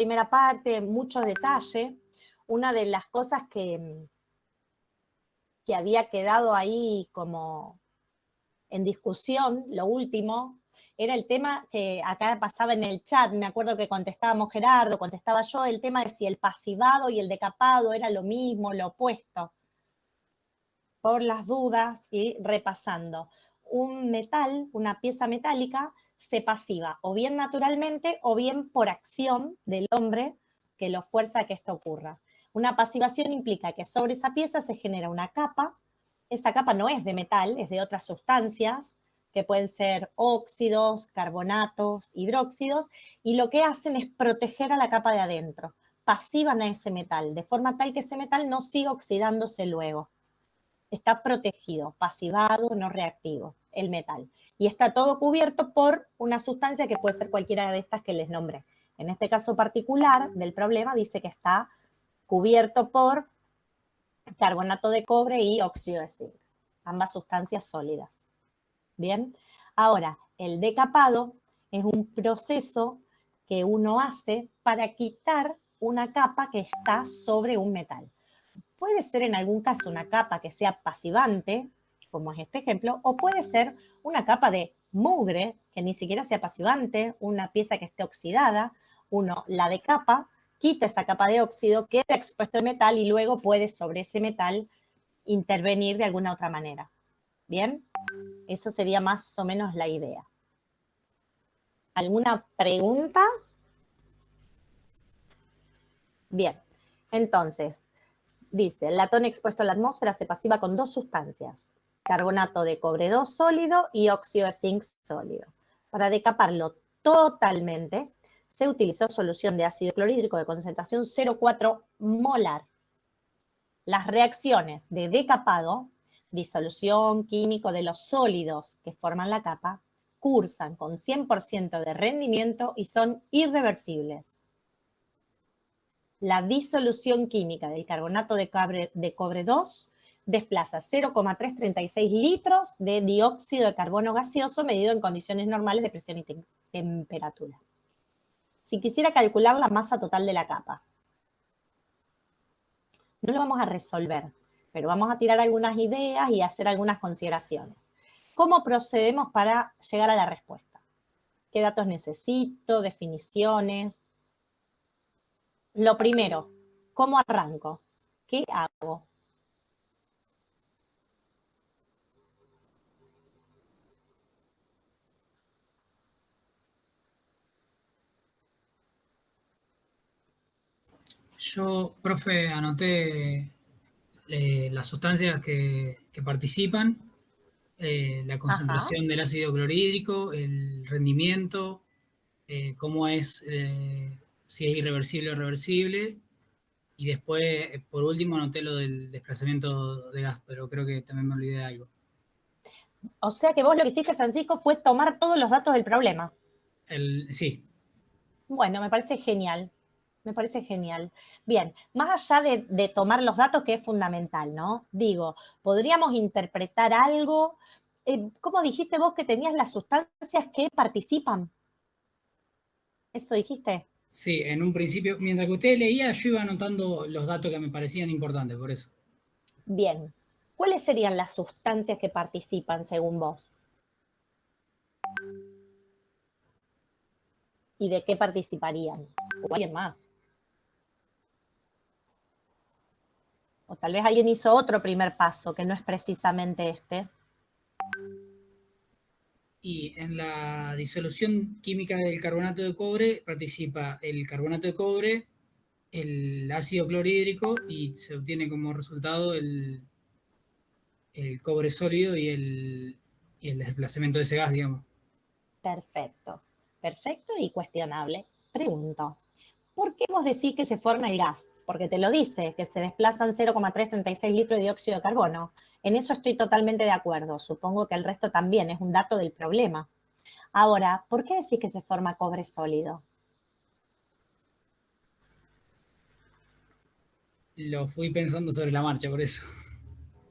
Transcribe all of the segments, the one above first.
primera parte, mucho detalle. Una de las cosas que había quedado ahí como en discusión, lo último, era el tema que acá pasaba en el chat, me acuerdo que contestábamos Gerardo, contestaba yo, el tema de si el pasivado y el decapado era lo mismo, lo opuesto. Por las dudas y repasando. Un metal, una pieza metálica, se pasiva o bien naturalmente o bien por acción del hombre que lo fuerza a que esto ocurra. Una pasivación implica que sobre esa pieza se genera una capa. Esa capa no es de metal, es de otras sustancias, que pueden ser óxidos, carbonatos, hidróxidos, y lo que hacen es proteger a la capa de adentro. Pasivan a ese metal, de forma tal que ese metal no siga oxidándose luego. Está protegido, pasivado, no reactivo, el metal. Y está todo cubierto por una sustancia que puede ser cualquiera de estas que les nombré. En este caso particular del problema dice que está cubierto por carbonato de cobre y óxido de zinc, ambas sustancias sólidas. Bien, ahora el decapado es un proceso que uno hace para quitar una capa que está sobre un metal. Puede ser en algún caso una capa que sea pasivante, como es este ejemplo, o puede ser una capa de mugre, que ni siquiera sea pasivante, una pieza que esté oxidada. Uno la decapa, quita esa capa de óxido, queda expuesto el metal y luego puede sobre ese metal intervenir de alguna otra manera. ¿Bien? Eso sería más o menos la idea. ¿Alguna pregunta? Bien, entonces, dice, el latón expuesto a la atmósfera se pasiva con dos sustancias, carbonato de cobre 2 sólido y óxido de zinc sólido. Para decaparlo totalmente, se utilizó solución de ácido clorhídrico de concentración 0,4 molar. Las reacciones de decapado, disolución químico de los sólidos que forman la capa, cursan con 100% de rendimiento y son irreversibles. La disolución química del carbonato de cobre 2 desplaza 0,336 litros de dióxido de carbono gaseoso medido en condiciones normales de presión y temperatura. Si quisiera calcular la masa total de la capa, no lo vamos a resolver, pero vamos a tirar algunas ideas y hacer algunas consideraciones. ¿Cómo procedemos para llegar a la respuesta? ¿Qué datos necesito? ¿Definiciones? Lo primero, ¿cómo arranco? ¿Qué hago? Yo, profe, anoté las sustancias que participan, la concentración del ácido clorhídrico, el rendimiento, cómo es, si es irreversible o reversible. Y después, por último, anoté lo del desplazamiento de gas, pero creo que también me olvidé de algo. O sea que vos lo que hiciste, Francisco, fue tomar todos los datos del problema. Sí. Bueno, me parece genial. Me parece genial. Bien, más allá de tomar los datos, que es fundamental, ¿no? Digo, podríamos interpretar algo. ¿Cómo dijiste vos que tenías las sustancias que participan? ¿Eso dijiste? Sí, en un principio, mientras que usted leía, yo iba anotando los datos que me parecían importantes, por eso. Bien. ¿Cuáles serían las sustancias que participan según vos? ¿Y de qué participarían? ¿O alguien más? O tal vez alguien hizo otro primer paso que no es precisamente este. Y en la disolución química del carbonato de cobre participa el carbonato de cobre, el ácido clorhídrico y se obtiene como resultado el cobre sólido y el desplazamiento de ese gas, digamos. Perfecto. Perfecto y cuestionable. Pregunto, ¿por qué vos decís que se forma el gas? Porque te lo dice, que se desplazan 0,336 litros de dióxido de carbono. En eso estoy totalmente de acuerdo. Supongo que el resto también es un dato del problema. Ahora, ¿por qué decís que se forma cobre sólido? Lo fui pensando sobre la marcha, por eso.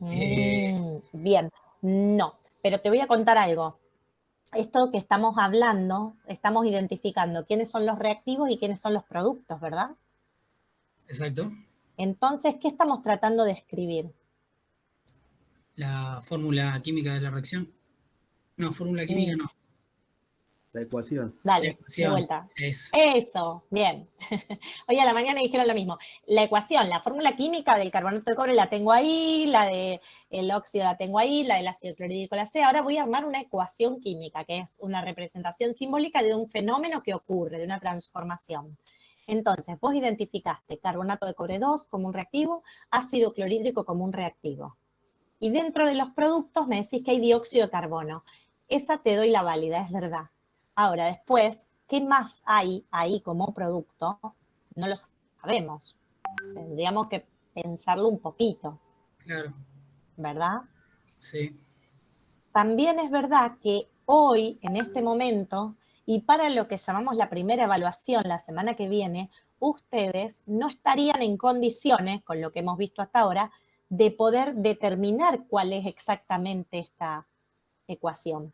Bien, no, pero te voy a contar algo. esto que estamos hablando, estamos identificando quiénes son los reactivos y quiénes son los productos, ¿verdad? Exacto. Entonces, ¿qué estamos tratando de escribir? La fórmula química de la reacción. No, fórmula química no. La ecuación. La Dale, de ecuación. vuelta. Eso, bien. Hoy a la mañana dijeron lo mismo. La ecuación, la fórmula química del carbonato de cobre la tengo ahí, la del óxido la tengo ahí, la del ácido clorhídrico la sé. Ahora voy a armar una ecuación química, que es una representación simbólica de un fenómeno que ocurre, de una transformación. Entonces, vos identificaste carbonato de cobre 2 como un reactivo, ácido clorhídrico como un reactivo. Y dentro de los productos me decís que hay dióxido de carbono. Esa te doy la válida, es verdad. Ahora, después, ¿qué más hay ahí como producto? No lo sabemos. Tendríamos que pensarlo un poquito, Claro, ¿verdad? sí. También es verdad que hoy, en este momento, y para lo que llamamos la primera evaluación la semana que viene, ustedes no estarían en condiciones, con lo que hemos visto hasta ahora, de poder determinar cuál es exactamente esta ecuación.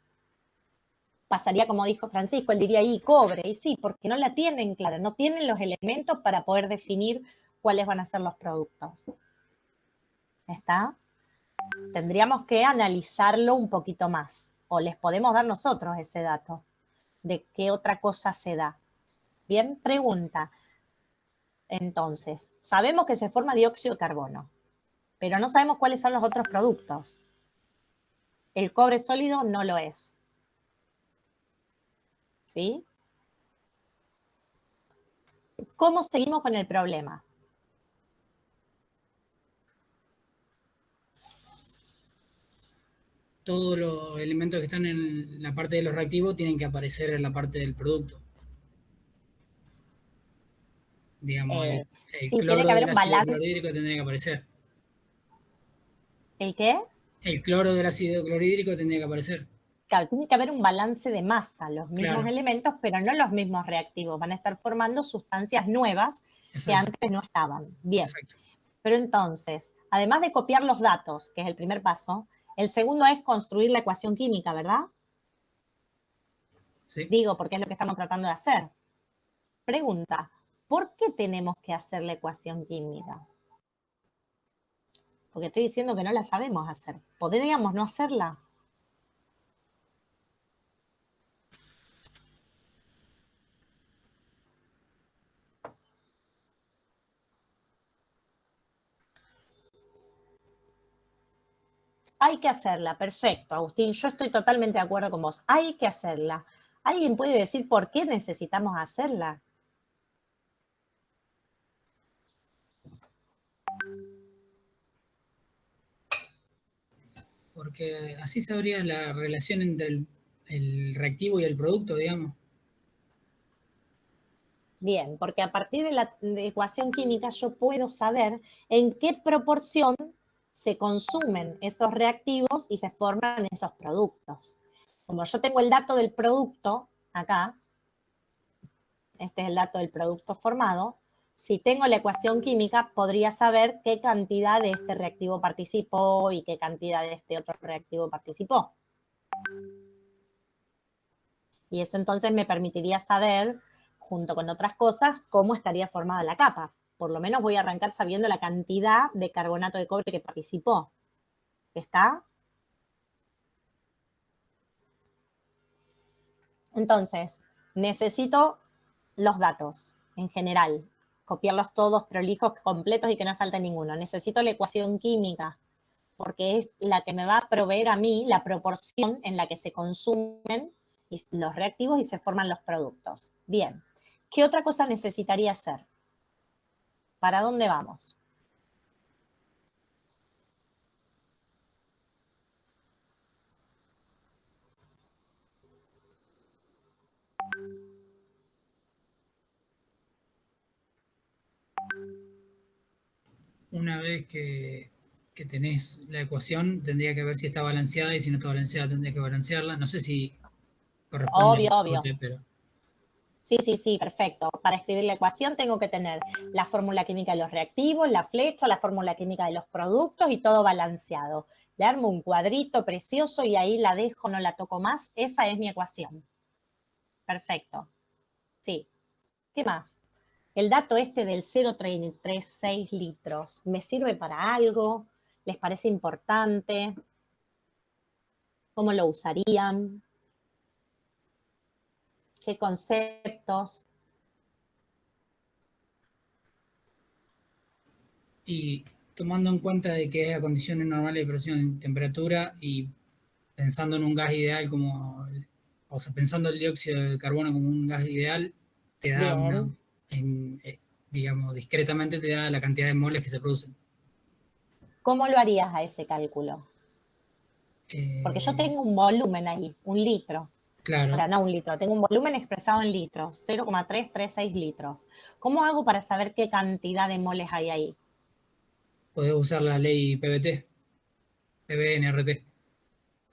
Pasaría como dijo Francisco, él diría ahí cobre, y sí, porque no la tienen clara, no tienen los elementos para poder definir cuáles van a ser los productos. ¿Está? Tendríamos que analizarlo un poquito más, o les podemos dar nosotros ese dato de qué otra cosa se da. Bien, pregunta. Entonces, sabemos que se forma dióxido de carbono, pero no sabemos cuáles son los otros productos. El cobre sólido no lo es. ¿Sí? ¿Cómo seguimos con el problema? Todos los elementos que están en la parte de los reactivos tienen que aparecer en la parte del producto. Digamos, el Sí, tiene que cloro haber del un ácido balance. clorhídrico tendría que aparecer. ¿El qué? El cloro del ácido clorhídrico tendría que aparecer. Claro, tiene que haber un balance de masa, los mismos Claro, elementos, pero no los mismos reactivos. Van a estar formando sustancias nuevas que exacto, antes no estaban. Bien, exacto. pero entonces, además de copiar los datos, que es el primer paso, el segundo es construir la ecuación química, ¿verdad? Sí. Digo, porque es lo que estamos tratando de hacer. Pregunta, ¿por qué tenemos que hacer la ecuación química? Porque estoy diciendo que no la sabemos hacer. ¿Podríamos no hacerla? Hay que hacerla, perfecto, Agustín, yo estoy totalmente de acuerdo con vos. Hay que hacerla. ¿Alguien puede decir por qué necesitamos hacerla? Porque así sabría la relación entre el reactivo y el producto, digamos. Bien, porque a partir de la ecuación química yo puedo saber en qué proporción se consumen esos reactivos y se forman esos productos. Como yo tengo el dato del producto acá, este es el dato del producto formado, si tengo la ecuación química podría saber qué cantidad de este reactivo participó y qué cantidad de este otro reactivo participó. Y eso entonces me permitiría saber, junto con otras cosas, cómo estaría formada la capa. Por lo menos voy a arrancar sabiendo la cantidad de carbonato de cobre que participó. ¿Está? Entonces, necesito los datos en general, copiarlos todos prolijos, completos y que no falte ninguno. Necesito la ecuación química, porque es la que me va a proveer a mí la proporción en la que se consumen los reactivos y se forman los productos. Bien, ¿qué otra cosa necesitaría hacer? ¿Para dónde vamos? Una vez que tenés la ecuación, tendría que ver si está balanceada y si no está balanceada, tendría que balancearla. No sé si corresponde Obvio, al obvio. corte, pero Sí, sí, sí, perfecto. Para escribir la ecuación tengo que tener la fórmula química de los reactivos, la flecha, la fórmula química de los productos y todo balanceado. Le armo un cuadrito precioso y ahí la dejo, no la toco más. Esa es mi ecuación. Perfecto. Sí. ¿Qué más? El dato este del 0,36 litros, ¿me sirve para algo? ¿Les parece importante? ¿Cómo lo usarían? ¿Qué conceptos? Y tomando en cuenta de que es a condiciones normales de presión y temperatura y pensando en un gas ideal como, o sea, pensando el dióxido de carbono como un gas ideal, te da una, Bien. digamos, discretamente te da la cantidad de moles que se producen. ¿Cómo lo harías a ese cálculo? Porque yo Eh, tengo un volumen ahí, un litro. O claro, sea, no un litro, tengo un volumen expresado en litros, 0,336 litros. ¿Cómo hago para saber qué cantidad de moles hay ahí? podés usar la ley PBT, PBNRT.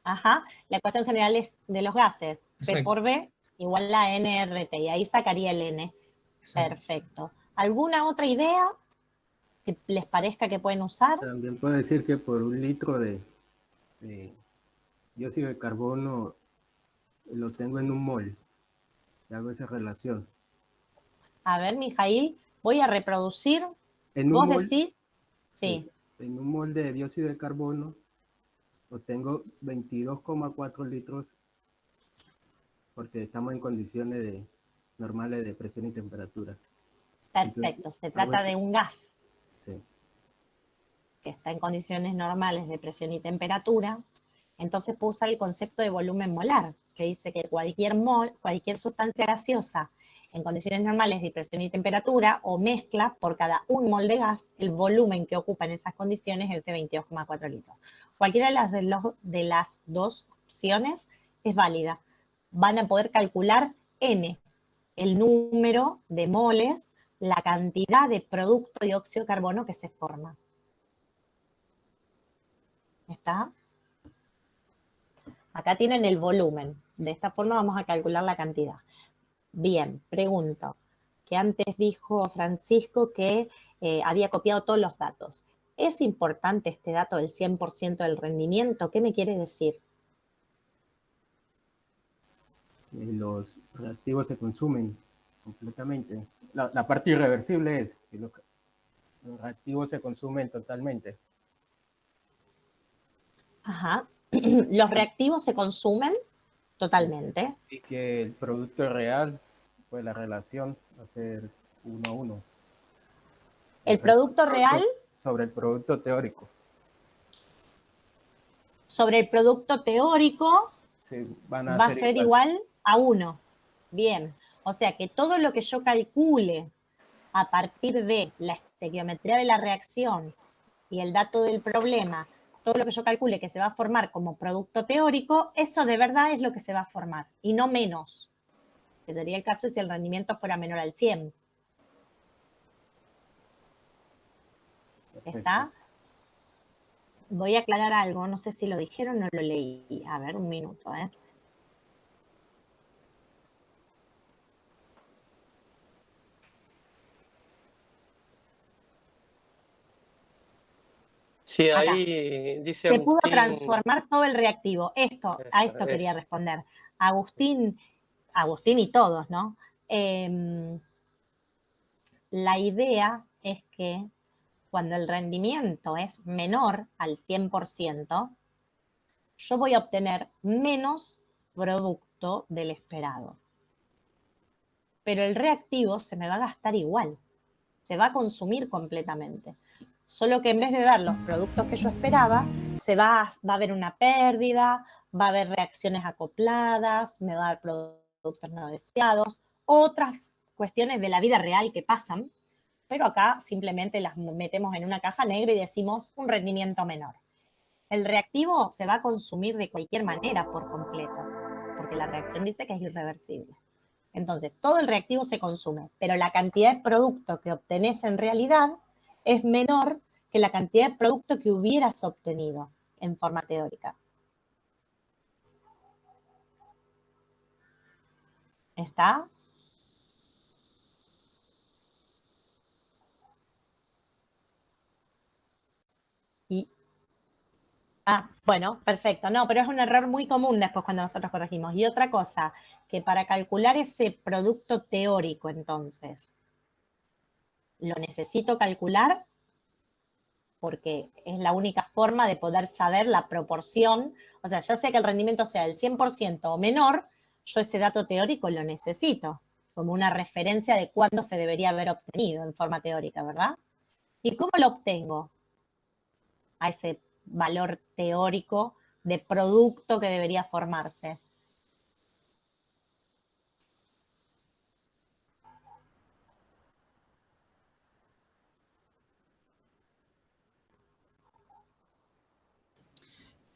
Ajá, la ecuación general es de los gases, P Exacto, por B igual a NRT, y ahí sacaría el N. exacto. Perfecto. ¿Alguna otra idea que les parezca que pueden usar? También puedo decir que por un litro de dióxido de carbono lo tengo en un mol. Y hago esa relación. A ver, Mijail, voy a reproducir. En un Vos mol, decís, sí, sí, en un mol de dióxido de carbono obtengo 22,4 litros porque estamos en condiciones normales de presión y temperatura. Entonces, perfecto. Se hago trata ese, de un gas sí, que está en condiciones normales de presión y temperatura. Entonces puedo usar el concepto de volumen molar, que dice que cualquier mol, cualquier sustancia gaseosa en condiciones normales de presión y temperatura o mezcla por cada un mol de gas, el volumen que ocupa en esas condiciones es de 22,4 litros. Cualquiera de las dos opciones es válida. Van a poder calcular N, el número de moles, la cantidad de producto de dióxido de carbono que se forma. ¿Está? Acá tienen el volumen. De esta forma vamos a calcular la cantidad. Bien, pregunto, que antes dijo Francisco que había copiado todos los datos. ¿Es importante este dato del 100% del rendimiento? ¿Qué me quiere decir? los reactivos se consumen completamente. La parte irreversible es que los reactivos se consumen totalmente. Ajá. Los reactivos se consumen Sí. totalmente. Y que el producto real, pues la relación va a ser 1:1. El producto real Sobre el producto teórico. sobre el producto teórico Sí, van a va a ser ser igual. igual a 1. Bien. O sea que todo lo que yo calcule a partir de la estequiometría de la reacción y el dato del problema, todo lo que yo calcule que se va a formar como producto teórico, eso de verdad es lo que se va a formar y no menos, que sería el caso si el rendimiento fuera menor al 100. Perfecto. ¿Está? Voy a aclarar algo, no sé si lo dijeron o no lo leí. A ver, un minuto, ¿eh? Sí, Acá. ahí dice Se pudo Agustín, transformar todo el reactivo. A esto quería eso. responder. Agustín y todos, ¿no? La idea es que cuando el rendimiento es menor al 100%, yo voy a obtener menos producto del esperado. Pero el reactivo se me va a gastar igual, se va a consumir completamente. Solo que en vez de dar los productos que yo esperaba, va a haber una pérdida, va a haber reacciones acopladas, me va a dar productos no deseados, otras cuestiones de la vida real que pasan, pero acá simplemente las metemos en una caja negra y decimos un rendimiento menor. El reactivo se va a consumir de cualquier manera por completo, porque la reacción dice que es irreversible. Entonces, todo el reactivo se consume, pero la cantidad de producto que obtenés en realidad es menor que la cantidad de producto que hubieras obtenido en forma teórica. ¿Está? Y Ah, bueno, perfecto. No, pero es un error muy común después cuando nosotros corregimos. Y otra cosa, que para calcular ese producto teórico, entonces, lo necesito calcular porque es la única forma de poder saber la proporción. O sea, ya sea que el rendimiento sea del 100% o menor, yo ese dato teórico lo necesito como una referencia de cuándo se debería haber obtenido en forma teórica, ¿verdad? ¿Y cómo lo obtengo a ese valor teórico de producto que debería formarse?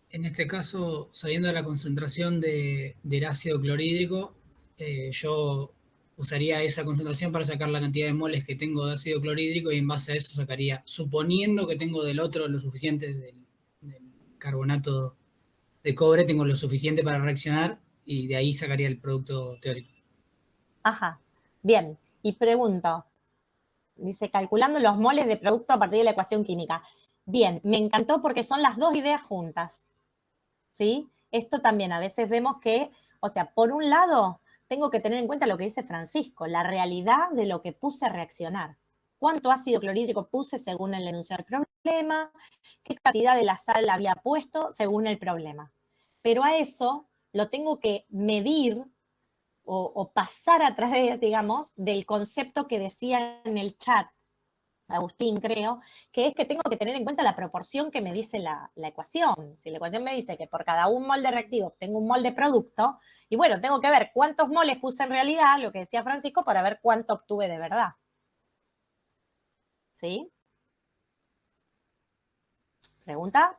En este caso, sabiendo la concentración del ácido clorhídrico, yo usaría esa concentración para sacar la cantidad de moles que tengo de ácido clorhídrico y en base a eso sacaría, suponiendo que tengo del otro lo suficiente del carbonato de cobre, tengo lo suficiente para reaccionar y de ahí sacaría el producto teórico. Ajá, bien. Y pregunto, dice, calculando los moles de producto a partir de la ecuación química. Bien, me encantó porque son las dos ideas juntas, ¿sí? Esto también a veces vemos que, o sea, por un lado, tengo que tener en cuenta lo que dice Francisco, la realidad de lo que puse a reaccionar. ¿Cuánto ácido clorhídrico puse según el enunciado del problema? ¿Qué cantidad de la sal había puesto según el problema? Pero a eso lo tengo que medir o pasar a través, digamos, del concepto que decía en el chat Agustín, creo, que es que tengo que tener en cuenta la proporción que me dice la ecuación. Si la ecuación me dice que por cada un mol de reactivo tengo un mol de producto, y bueno, tengo que ver cuántos moles puse en realidad, lo que decía Francisco, para ver cuánto obtuve de verdad. ¿Sí? ¿Pregunta?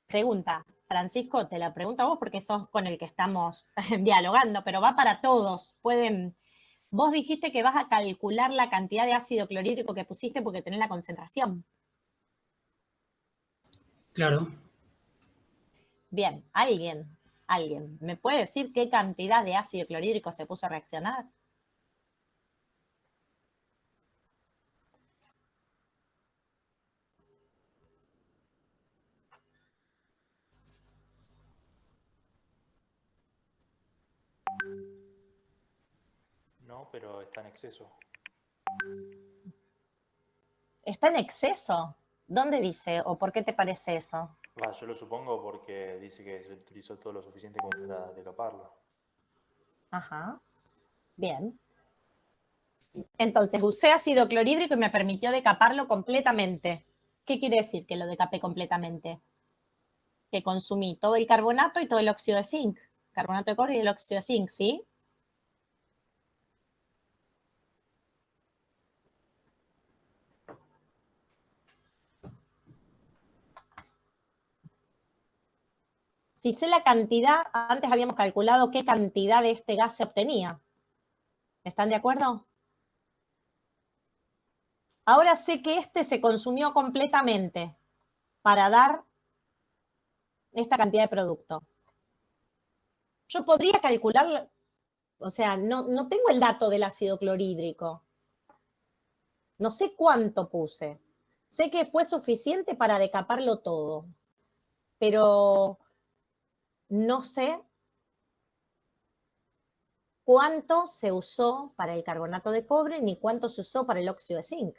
Pregunta. Francisco, te la pregunto a vos porque sos con el que estamos dialogando, pero va para todos. Pueden... Vos dijiste que vas a calcular la cantidad de ácido clorhídrico que pusiste porque tenés la concentración. Claro. Bien, alguien, ¿me puede decir qué cantidad de ácido clorhídrico se puso a reaccionar? No, pero está en exceso. ¿Está en exceso? ¿Dónde dice o por qué te parece eso? Yo lo supongo porque dice que se utilizó todo lo suficiente como para decaparlo. Ajá, bien. Entonces, usé ácido clorhídrico y me permitió decaparlo completamente. ¿Qué quiere decir que lo decapé completamente? Que consumí todo el carbonato y todo el óxido de zinc. Carbonato de cobre y el óxido de zinc, ¿sí? Si sé la cantidad, antes habíamos calculado qué cantidad de este gas se obtenía. ¿Están de acuerdo? Ahora sé que este se consumió completamente para dar esta cantidad de producto. Yo podría calcular, o sea, no tengo el dato del ácido clorhídrico. No sé cuánto puse. Sé que fue suficiente para decaparlo todo, pero no sé cuánto se usó para el carbonato de cobre ni cuánto se usó para el óxido de zinc.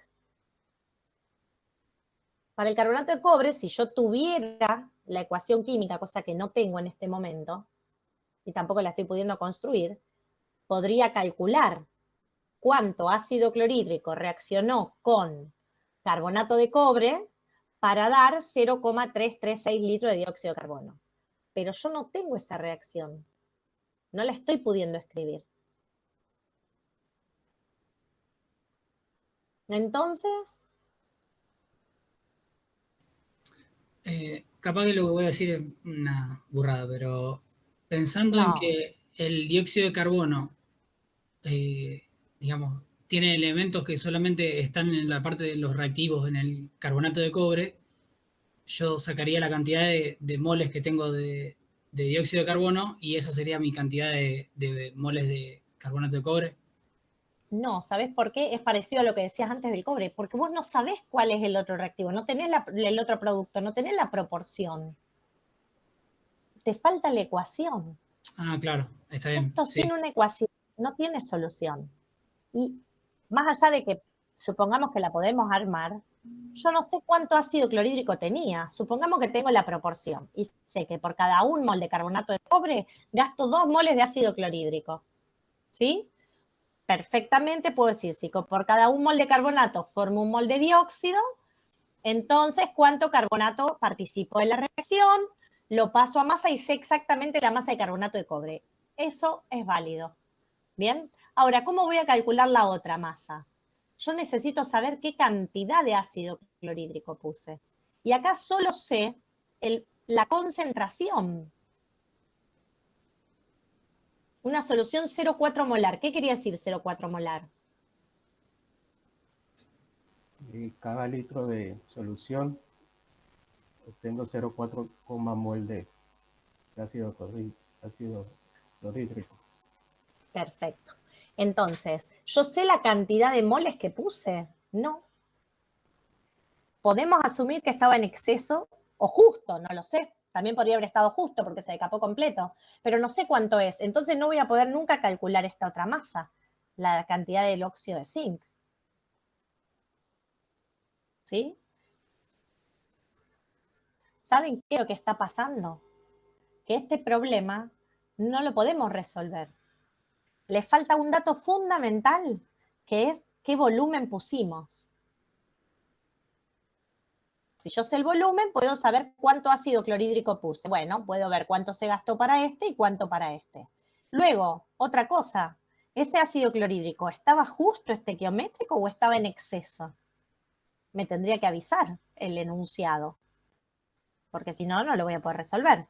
Para el carbonato de cobre, si yo tuviera la ecuación química, cosa que no tengo en este momento, y tampoco la estoy pudiendo construir, podría calcular cuánto ácido clorhídrico reaccionó con carbonato de cobre para dar 0,336 litros de dióxido de carbono. Pero yo no tengo esa reacción. No la estoy pudiendo escribir. Entonces, Capaz que lo que voy a decir es una burrada, pero pensando en no. que el dióxido de carbono, digamos, tiene elementos que solamente están en la parte de los reactivos en el carbonato de cobre, yo sacaría la cantidad de moles que tengo de dióxido de carbono y esa sería mi cantidad de moles de carbonato de cobre. No, ¿sabés por qué? Es parecido a lo que decías antes del cobre, porque vos no sabés cuál es el otro reactivo, no tenés el otro producto, no tenés la proporción. Te falta la ecuación. Ah, claro, está bien, Esto sí. sin una ecuación no tiene solución. Y más allá de que supongamos que la podemos armar, yo no sé cuánto ácido clorhídrico tenía. Supongamos que tengo la proporción y sé que por cada 1 mol de carbonato de cobre gasto 2 moles de ácido clorhídrico. ¿Sí? Perfectamente puedo decir, si por cada 1 mol de carbonato formo 1 mol de dióxido, entonces cuánto carbonato participó en la reacción, lo paso a masa y sé exactamente la masa de carbonato de cobre. Eso es válido. ¿Bien? Ahora, ¿cómo voy a calcular la otra masa? Yo necesito saber qué cantidad de ácido clorhídrico puse. Y acá solo sé la concentración. Una solución 0,4 molar. ¿Qué quería decir 0,4 molar? Y cada litro de solución obtengo 0,4 mol de ácido clorhídrico. Perfecto. Entonces, ¿yo sé la cantidad de moles que puse? No. Podemos asumir que estaba en exceso o justo, no lo sé. También podría haber estado justo porque se decapó completo, pero no sé cuánto es. Entonces no voy a poder nunca calcular esta otra masa, la cantidad del óxido de zinc. ¿Sí? ¿Saben qué es lo que está pasando? Que este problema no lo podemos resolver. Le falta un dato fundamental, que es qué volumen pusimos. Si yo sé el volumen, puedo saber cuánto ácido clorhídrico puse. Bueno, puedo ver cuánto se gastó para este y cuánto para este. Luego, otra cosa, ¿ese ácido clorhídrico estaba justo estequiométrico o estaba en exceso? Me tendría que avisar el enunciado, porque si no, no lo voy a poder resolver.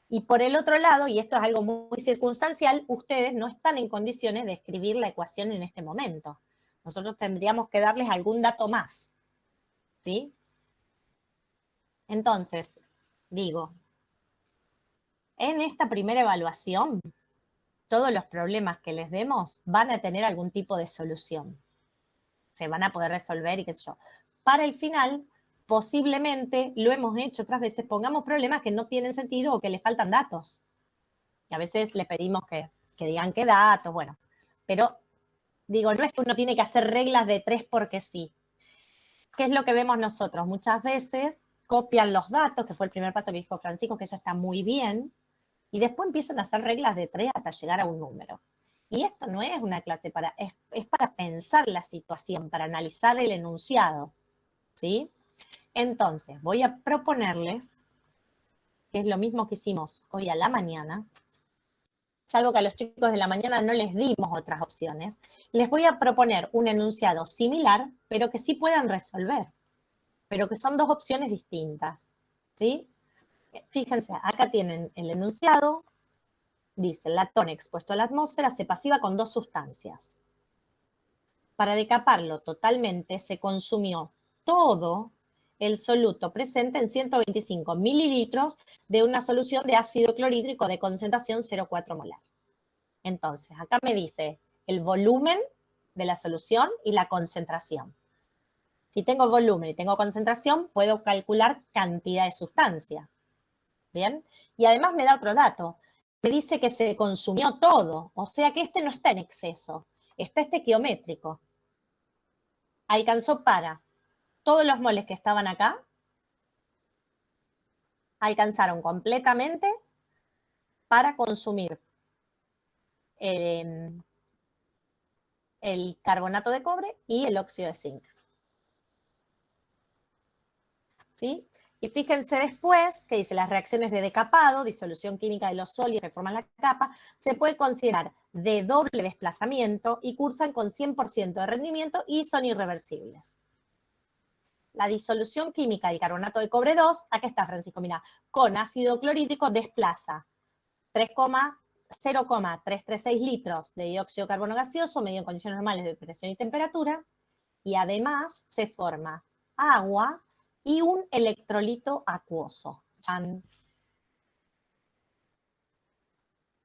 Y por el otro lado, y esto es algo muy circunstancial, ustedes no están en condiciones de escribir la ecuación en este momento. Nosotros tendríamos que darles algún dato más, ¿sí? Entonces, digo, en esta primera evaluación, todos los problemas que les demos van a tener algún tipo de solución. Se van a poder resolver y qué sé yo. Para el final, posiblemente, lo hemos hecho otras veces, pongamos problemas que no tienen sentido o que les faltan datos. Y a veces les pedimos que digan qué datos, bueno. Pero, digo, no es que uno tiene que hacer reglas de 3 porque sí. ¿Qué es lo que vemos nosotros? Muchas veces copian los datos, que fue el primer paso que dijo Francisco, que eso está muy bien, y después empiezan a hacer reglas de 3 hasta llegar a un número. Y esto no es una clase es para pensar la situación, para analizar el enunciado, ¿sí? Entonces, voy a proponerles, que es lo mismo que hicimos hoy a la mañana, salvo que a los chicos de la mañana no les dimos otras opciones, les voy a proponer un enunciado similar, pero que sí puedan resolver, pero que son 2 opciones distintas, ¿sí? Fíjense, acá tienen el enunciado, dice, el latón expuesto a la atmósfera se pasiva con 2 sustancias. Para decaparlo totalmente se consumió todo el soluto presente en 125 mililitros de una solución de ácido clorhídrico de concentración 0,4 molar. Entonces, acá me dice el volumen de la solución y la concentración. Si tengo volumen y tengo concentración, puedo calcular cantidad de sustancia. ¿Bien? Y además me da otro dato. Me dice que se consumió todo, o sea que este no está en exceso, está estequiométrico. Alcanzó para todos los moles que estaban acá, alcanzaron completamente para consumir el carbonato de cobre y el óxido de zinc. ¿Sí? Y fíjense después que dice las reacciones de decapado, disolución química de los sólidos que forman la capa, se puede considerar de doble desplazamiento y cursan con 100% de rendimiento y son irreversibles. La disolución química del carbonato de cobre 2, acá está Francisco, mira, con ácido clorhídrico desplaza 0,336 litros de dióxido de carbono gaseoso medido en condiciones normales de presión y temperatura, y además se forma agua y un electrolito acuoso.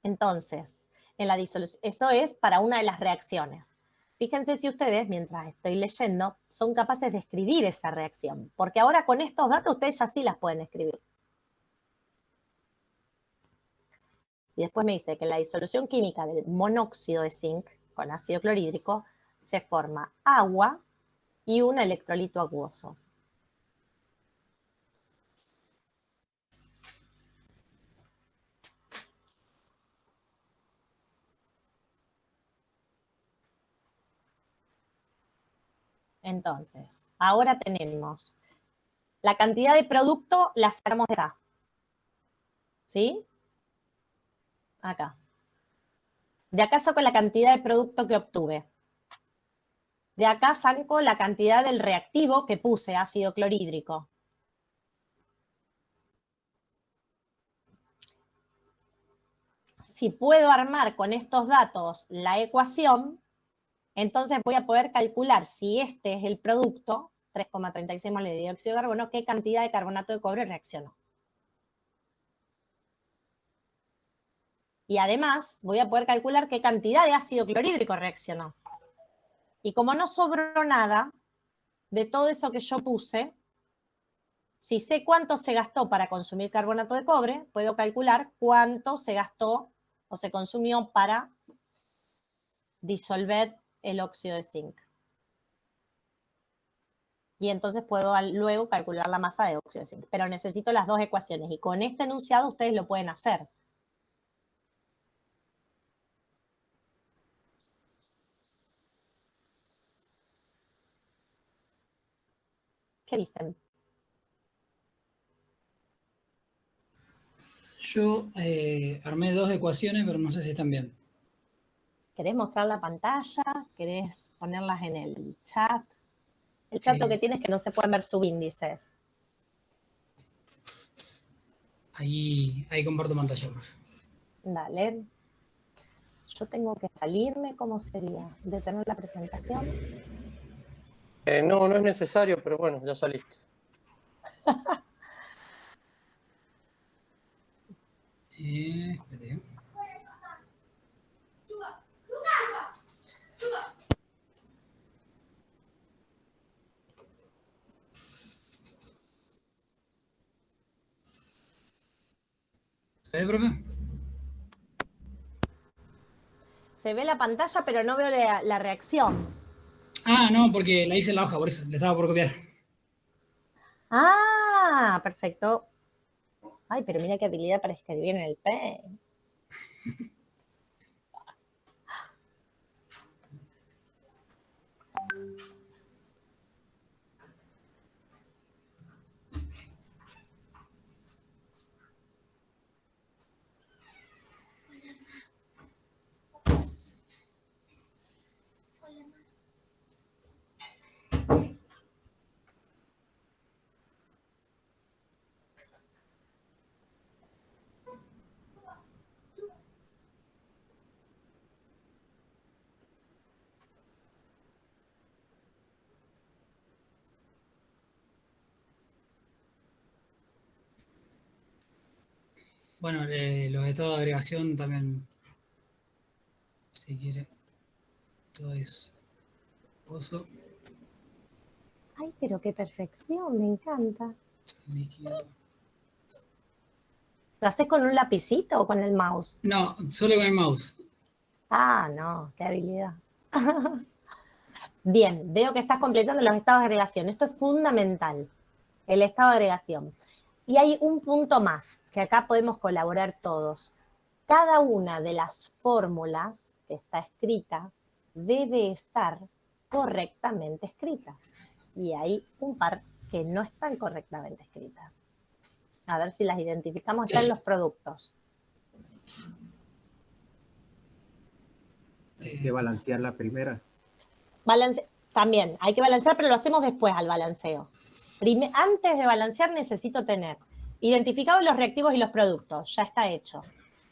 Entonces, en la disolución, eso es para una de las reacciones. Fíjense si ustedes, mientras estoy leyendo, son capaces de escribir esa reacción, porque ahora con estos datos ustedes ya sí las pueden escribir. Y después me dice que en la disolución química del monóxido de zinc con ácido clorhídrico se forma agua y un electrolito acuoso. Entonces, ahora tenemos la cantidad de producto, la sacamos de acá. ¿Sí? Acá. De acá saco la cantidad de producto que obtuve. De acá saco la cantidad del reactivo que puse, ácido clorhídrico. Si puedo armar con estos datos la ecuación, entonces voy a poder calcular si este es el producto, 3,36 moles de dióxido de carbono, qué cantidad de carbonato de cobre reaccionó. Y además voy a poder calcular qué cantidad de ácido clorhídrico reaccionó. Y como no sobró nada de todo eso que yo puse, si sé cuánto se gastó para consumir carbonato de cobre, puedo calcular cuánto se gastó o se consumió para disolver el óxido de zinc. Y entonces puedo luego calcular la masa de óxido de zinc. Pero necesito las dos ecuaciones. Y con este enunciado ustedes lo pueden hacer. ¿Qué dicen? Yo armé dos ecuaciones, pero no sé si están bien. ¿Querés mostrar la pantalla? ¿Querés ponerlas en el chat? El chat lo que tiene es que no se pueden ver subíndices. Ahí comparto pantalla. Dale. Yo tengo que salirme, ¿cómo sería? ¿Detener la presentación? No, no es necesario, pero bueno, ya saliste. Espere. ¿Se ve, profe? Se ve la pantalla, pero no veo la reacción. Ah, no, porque la hice en la hoja, por eso, le estaba por copiar. Ah, perfecto. Ay, pero mira qué habilidad para escribir en el Paint. Bueno, los estados de agregación también, si quiere. Todo es pozo, Ay, pero qué perfección, me encanta. líquido. ¿Lo haces con un lapicito o con el mouse? No, solo con el mouse. Ah, no, qué habilidad. Bien, veo que estás completando los estados de agregación. Esto es fundamental, el estado de agregación. Y hay un punto más, que acá podemos colaborar todos. Cada una de las fórmulas que está escrita debe estar correctamente escrita. Y hay un par que no están correctamente escritas. A ver si las identificamos. Están los productos. Hay que balancear la primera. También, hay que balancear, pero lo hacemos después al balanceo. Antes de balancear necesito tener identificados los reactivos y los productos. Ya está hecho.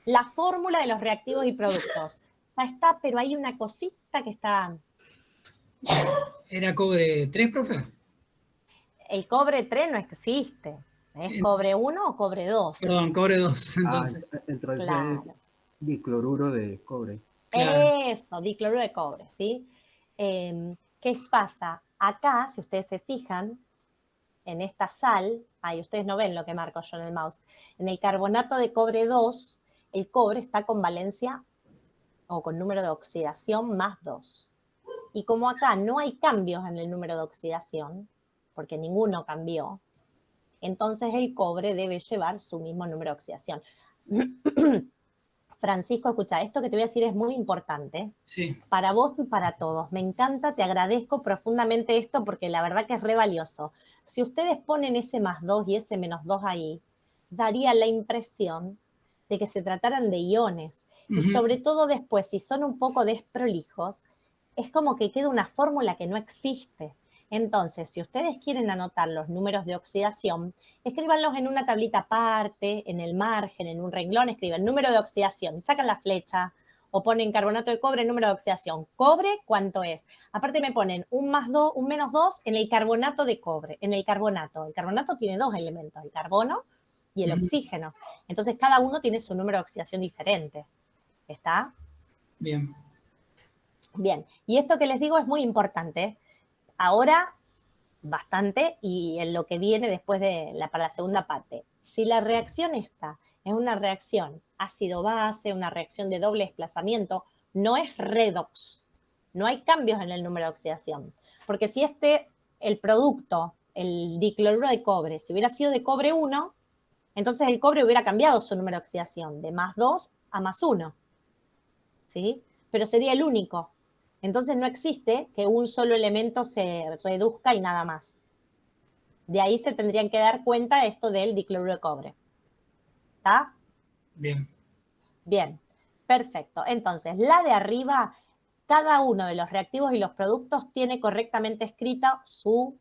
La fórmula de los reactivos y productos. Ya está, pero hay una cosita que está... ¿Era cobre 3, profe? El cobre 3 no existe. ¿Es cobre 1 o cobre 2? Perdón, cobre 2, entonces. Entonces claro. es dicloruro de cobre. Claro. Eso, dicloruro de cobre, ¿sí? ¿qué pasa? Acá, si ustedes se fijan, en esta sal, ahí ustedes no ven lo que marco yo en el mouse, en el carbonato de cobre 2, el cobre está con valencia o con número de oxidación más 2. Y como acá no hay cambios en el número de oxidación, porque ninguno cambió, entonces el cobre debe llevar su mismo número de oxidación. Francisco, escucha, esto que te voy a decir es muy importante. Sí. Para vos y para todos. Me encanta, te agradezco profundamente esto porque la verdad que es re valioso. Si ustedes ponen ese +2 y ese -2 ahí, daría la impresión de que se trataran de iones. Y sobre todo después, si son un poco desprolijos, es como que queda una fórmula que no existe. Entonces, si ustedes quieren anotar los números de oxidación, escríbanlos en una tablita aparte, en el margen, en un renglón, escriben número de oxidación, sacan la flecha, o ponen carbonato de cobre, número de oxidación. ¿Cobre cuánto es? Aparte me ponen un -2 en el carbonato de cobre, en el carbonato. El carbonato tiene 2 elementos, el carbono y el oxígeno. Entonces cada uno tiene su número de oxidación diferente. ¿Está? Bien. Bien, y esto que les digo es muy importante. Ahora, bastante, y en lo que viene después para la segunda parte. Si la reacción esta es una reacción ácido-base, una reacción de doble desplazamiento, no es redox. No hay cambios en el número de oxidación. Porque si el producto, el dicloruro de cobre, si hubiera sido de cobre 1, entonces el cobre hubiera cambiado su número de oxidación de +2 a +1. ¿Sí? Pero sería el único. Entonces no existe que un solo elemento se reduzca y nada más. De ahí se tendrían que dar cuenta de esto del dicloruro de cobre. ¿Está? Bien. Bien, perfecto. Entonces, la de arriba, cada uno de los reactivos y los productos tiene correctamente escrita su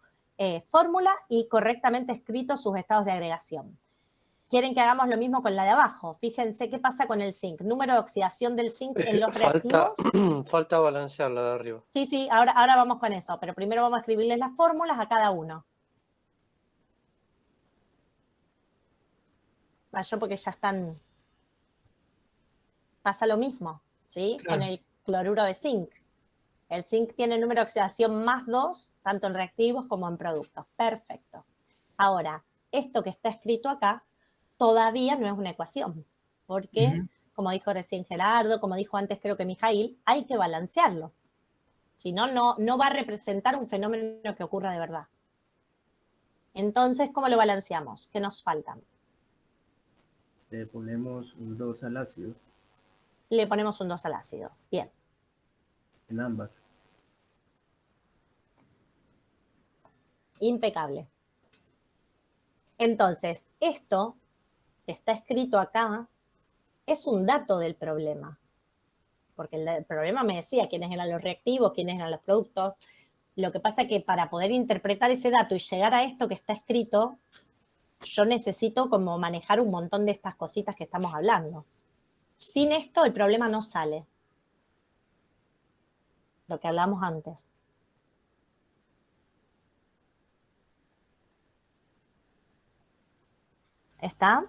fórmula y correctamente escritos sus estados de agregación. ¿Quieren que hagamos lo mismo con la de abajo? Fíjense qué pasa con el zinc. Número de oxidación del zinc en los reactivos. Falta balancear la de arriba. Sí, ahora vamos con eso, pero primero vamos a escribirles las fórmulas a cada uno. Yo porque ya están... Pasa lo mismo, ¿sí? Claro. Con el cloruro de zinc. El zinc tiene número de oxidación +2, tanto en reactivos como en productos. Perfecto. Ahora, esto que está escrito acá todavía no es una ecuación, porque, como dijo recién Gerardo, como dijo antes creo que Mijail, hay que balancearlo. Si no, no va a representar un fenómeno que ocurra de verdad. Entonces, ¿cómo lo balanceamos? ¿Qué nos faltan? Le ponemos un 2 al ácido. Le ponemos un 2 al ácido. Bien. En ambas. Impecable. Entonces, esto que está escrito acá es un dato del problema. Porque el problema me decía quiénes eran los reactivos, quiénes eran los productos. Lo que pasa es que para poder interpretar ese dato y llegar a esto que está escrito, yo necesito como manejar un montón de estas cositas que estamos hablando. Sin esto el problema no sale. Lo que hablamos antes. ¿Está?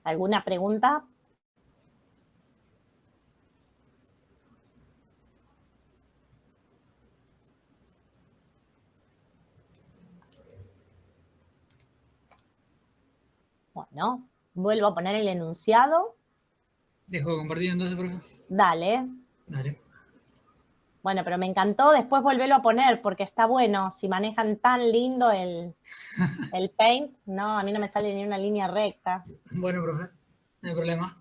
¿Alguna pregunta? Bueno, vuelvo a poner el enunciado. ¿Dejo de compartir entonces, profe? Dale. Dale. Bueno, pero me encantó, después volverlo a poner porque está bueno. Si manejan tan lindo el Paint, no, a mí no me sale ni una línea recta. Bueno, profe, no hay problema.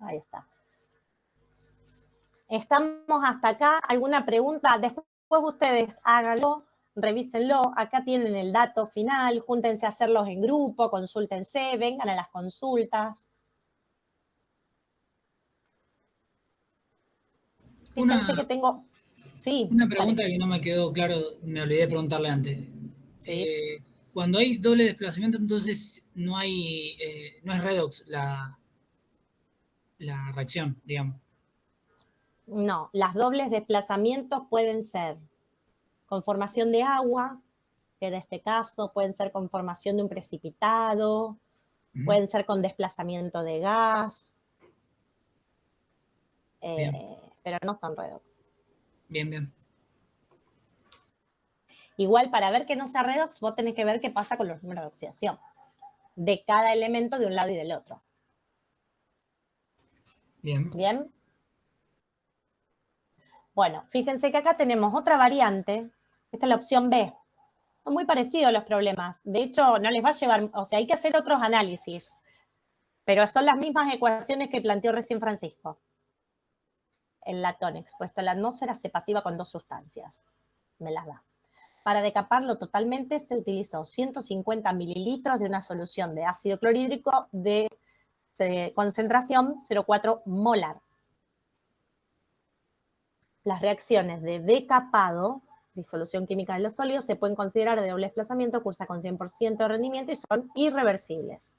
Ahí está. Estamos hasta acá. ¿Alguna pregunta? Después ustedes háganlo, revísenlo. Acá tienen el dato final. Júntense a hacerlos en grupo, consúltense, vengan a las consultas. Fíjense que tengo... Sí. Una pregunta que no me quedó claro, me olvidé de preguntarle antes. Sí. Cuando hay doble desplazamiento, entonces no es redox la reacción, digamos. No, las dobles desplazamientos pueden ser con formación de agua, que en este caso pueden ser con formación de un precipitado, pueden ser con desplazamiento de gas, pero no son redox. Bien, bien. Igual, para ver que no sea redox, vos tenés que ver qué pasa con los números de oxidación de cada elemento de un lado y del otro. Bien. ¿Bien? Bueno, fíjense que acá tenemos otra variante. Esta es la opción B. Son muy parecidos los problemas. De hecho, no les va a llevar, o sea, hay que hacer otros análisis, pero son las mismas ecuaciones que planteó recién Francisco. El latón expuesto a la atmósfera se pasiva con dos sustancias. Me las da. Para decaparlo totalmente se utilizó 150 mililitros de una solución de ácido clorhídrico de concentración 0,4 molar. Las reacciones de decapado, disolución química de los sólidos, se pueden considerar de doble desplazamiento, cursa con 100% de rendimiento y son irreversibles.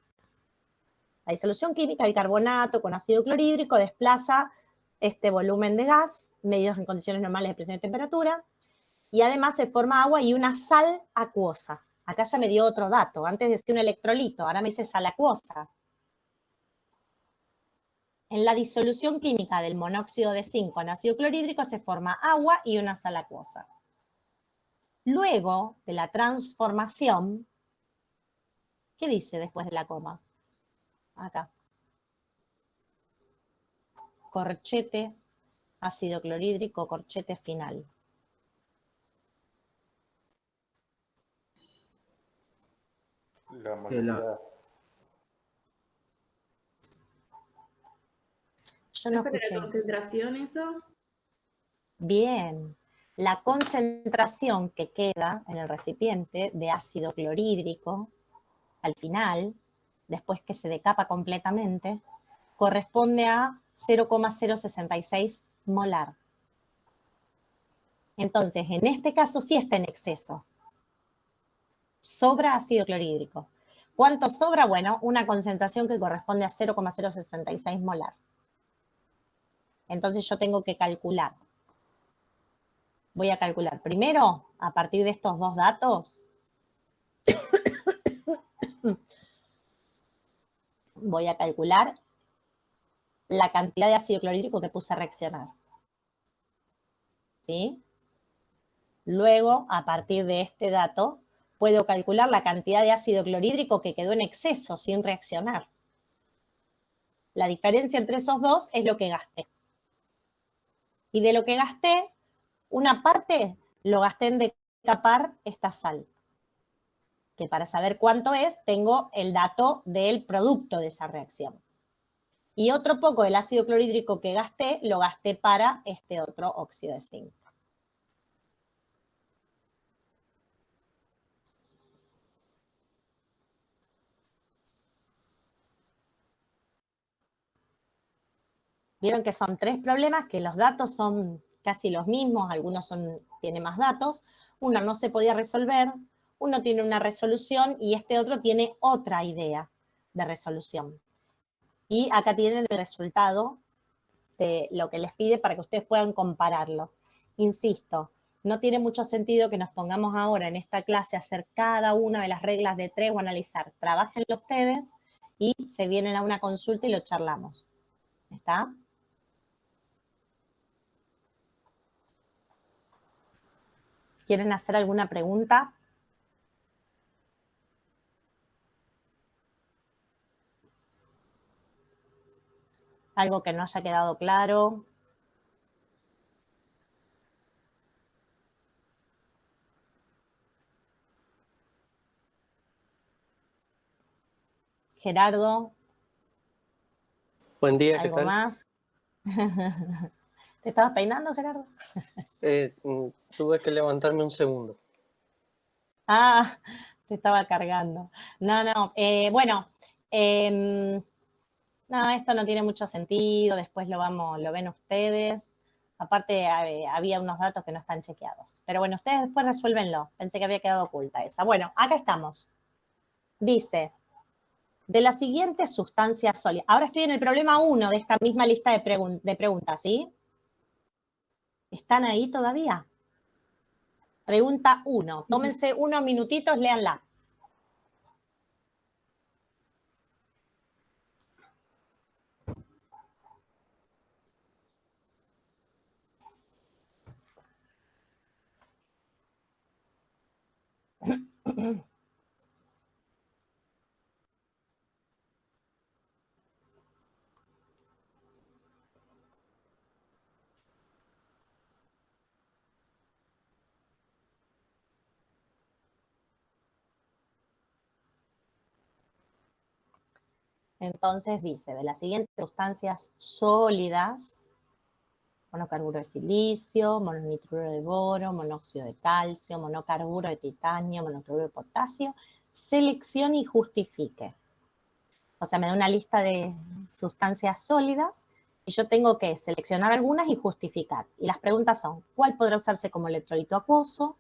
La disolución química del carbonato con ácido clorhídrico desplaza este volumen de gas, medidos en condiciones normales de presión y temperatura, y además se forma agua y una sal acuosa. Acá ya me dio otro dato, antes decía un electrolito, ahora me dice sal acuosa. En la disolución química del monóxido de zinc con ácido clorhídrico se forma agua y una sal acuosa. Luego de la transformación, ¿qué dice después de la coma? Acá. Corchete, ácido clorhídrico, corchete final. La molecular. Yo no ¿Es para escuché. la concentración eso? Bien. La concentración que queda en el recipiente de ácido clorhídrico al final, después que se decapa completamente, corresponde a 0,066 molar. Entonces, en este caso sí está en exceso. Sobra ácido clorhídrico. ¿Cuánto sobra? Bueno, una concentración que corresponde a 0,066 molar. Entonces yo tengo que calcular. Voy a calcular primero, a partir de estos dos datos, voy a calcular la cantidad de ácido clorhídrico que puse a reaccionar. ¿Sí? Luego, a partir de este dato, puedo calcular la cantidad de ácido clorhídrico que quedó en exceso sin reaccionar. La diferencia entre esos dos es lo que gasté. Y de lo que gasté, una parte lo gasté en decapar esta sal. Que para saber cuánto es, tengo el dato del producto de esa reacción. Y otro poco del ácido clorhídrico que gasté, lo gasté para este otro óxido de zinc. Vieron que son tres problemas, que los datos son casi los mismos, algunos tienen más datos, uno no se podía resolver, uno tiene una resolución y este otro tiene otra idea de resolución. Y acá tienen el resultado de lo que les pide para que ustedes puedan compararlo. Insisto, no tiene mucho sentido que nos pongamos ahora en esta clase a hacer cada una de las reglas de tres o analizar. Trabajenlo ustedes y se vienen a una consulta y lo charlamos. ¿Está? ¿Quieren hacer alguna pregunta? ¿Algo que no haya quedado claro? Gerardo, Buen día, ¿qué ¿algo tal? más? ¿Te estabas peinando, Gerardo? Tuve que levantarme un segundo. Ah, te estaba cargando. No, bueno, no, esto no tiene mucho sentido, después lo ven ustedes. Aparte, había unos datos que no están chequeados. Pero bueno, ustedes después resuélvenlo. Pensé que había quedado oculta esa. Bueno, acá estamos. Dice, de las siguientes sustancias sólidas. Ahora estoy en el problema 1 de esta misma lista de preguntas, ¿sí? ¿Están ahí todavía? Pregunta 1. Tómense unos minutitos, léanla. Entonces dice, de las siguientes sustancias sólidas, monocarburo de silicio, mononitruro de boro, monóxido de calcio, monocarburo de titanio, monocarburo de potasio, seleccione y justifique. O sea, me da una lista de sustancias sólidas y yo tengo que seleccionar algunas y justificar. Y las preguntas son, ¿cuál podrá usarse como electrolito acuoso?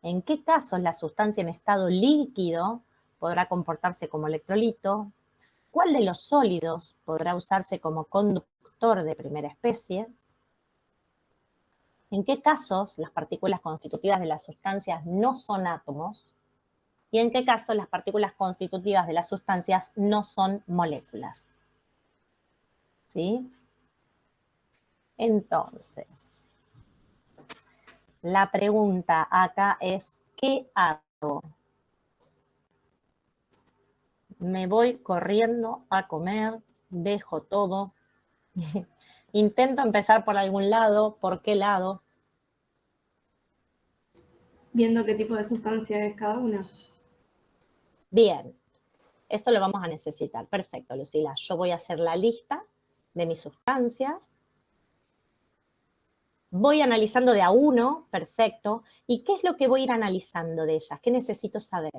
¿En qué casos la sustancia en estado líquido podrá comportarse como electrolito? ¿Cuál de los sólidos podrá usarse como conductor de primera especie? ¿En qué casos las partículas constitutivas de las sustancias no son átomos? ¿Y en qué casos las partículas constitutivas de las sustancias no son moléculas? ¿Sí? Entonces, la pregunta acá es, ¿qué hago? Me voy corriendo a comer, dejo todo. Intento empezar por algún lado, ¿por qué lado? Viendo qué tipo de sustancia es cada una. Bien, eso lo vamos a necesitar. Perfecto, Lucila. Yo voy a hacer la lista de mis sustancias. Voy analizando de a uno, perfecto. ¿Y qué es lo que voy a ir analizando de ellas? ¿Qué necesito saber?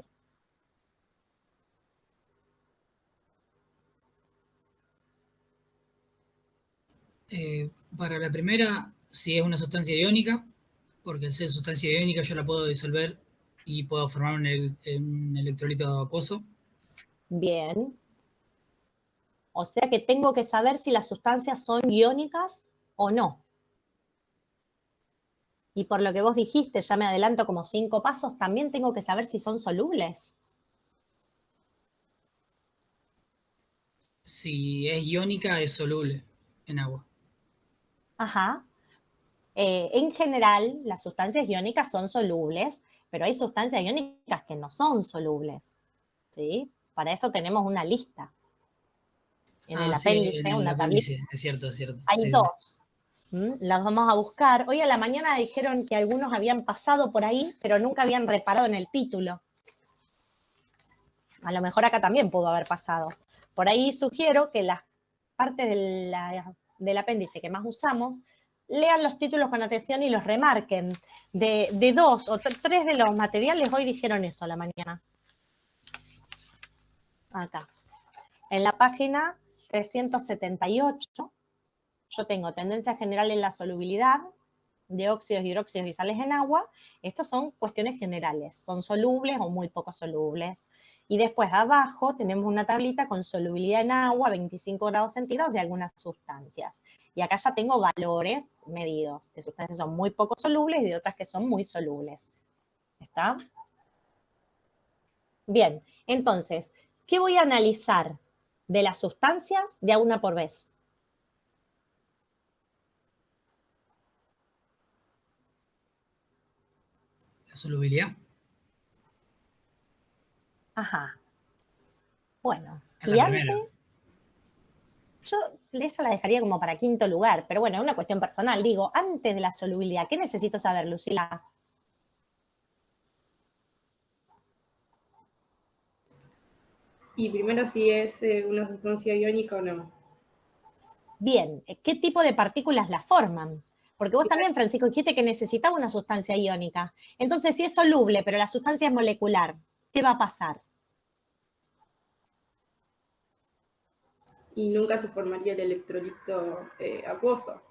Para la primera, si es una sustancia iónica, porque al ser sustancia iónica yo la puedo disolver y puedo formar un electrolito acuoso. Bien. O sea que tengo que saber si las sustancias son iónicas o no. Y por lo que vos dijiste, ya me adelanto como 5 pasos, también tengo que saber si son solubles. Si es iónica, es soluble en agua. Ajá. En general, las sustancias iónicas son solubles, pero hay sustancias iónicas que no son solubles. ¿Sí? Para eso tenemos una lista. En el Sí, apéndice, en el una tablita. apéndice, es cierto, es cierto. Hay Sí, sí. 2. Las vamos a buscar. Hoy a la mañana dijeron que algunos habían pasado por ahí, pero nunca habían reparado en el título. A lo mejor acá también pudo haber pasado. Por ahí sugiero que las partes del apéndice que más usamos, lean los títulos con atención y los remarquen. De 2 o 3 de los materiales hoy dijeron eso a la mañana. Acá. En la página 378, yo tengo tendencia general en la solubilidad de óxidos, hidróxidos y sales en agua. Estas son cuestiones generales. Son solubles o muy poco solubles. Y después abajo tenemos una tablita con solubilidad en agua, 25 grados centígrados de algunas sustancias. Y acá ya tengo valores medidos de sustancias que son muy poco solubles y de otras que son muy solubles. ¿Está? Bien, entonces, ¿qué voy a analizar de las sustancias de a una por vez? La solubilidad. Ajá. Bueno, En y la primera. antes, yo esa la dejaría como para quinto lugar, pero bueno, es una cuestión personal. Digo, antes de la solubilidad, ¿qué necesito saber, Lucila? Y primero si es una sustancia iónica o no. Bien, ¿qué tipo de partículas la forman? Porque vos también, Francisco, dijiste que necesitaba una sustancia iónica. Entonces, si es soluble, pero la sustancia es molecular, ¿qué va a pasar? Y nunca se formaría el electrolito acuoso.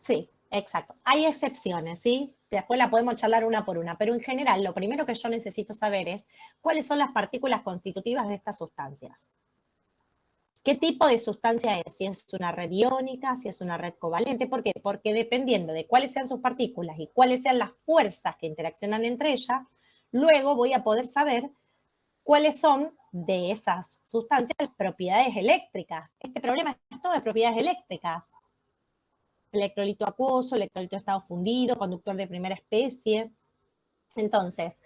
Sí, Exacto. Hay excepciones, ¿sí? Después la podemos charlar una por una, pero en general lo primero que yo necesito saber es cuáles son las partículas constitutivas de estas sustancias. ¿Qué tipo de sustancia es? Si es una red iónica, si es una red covalente. ¿Por qué? Porque dependiendo de cuáles sean sus partículas y cuáles sean las fuerzas que interaccionan entre ellas, luego voy a poder saber cuáles son de esas sustancias las propiedades eléctricas. Este problema es todo de propiedades eléctricas. Electrolito acuoso, electrolito de estado fundido, conductor de primera especie. Entonces,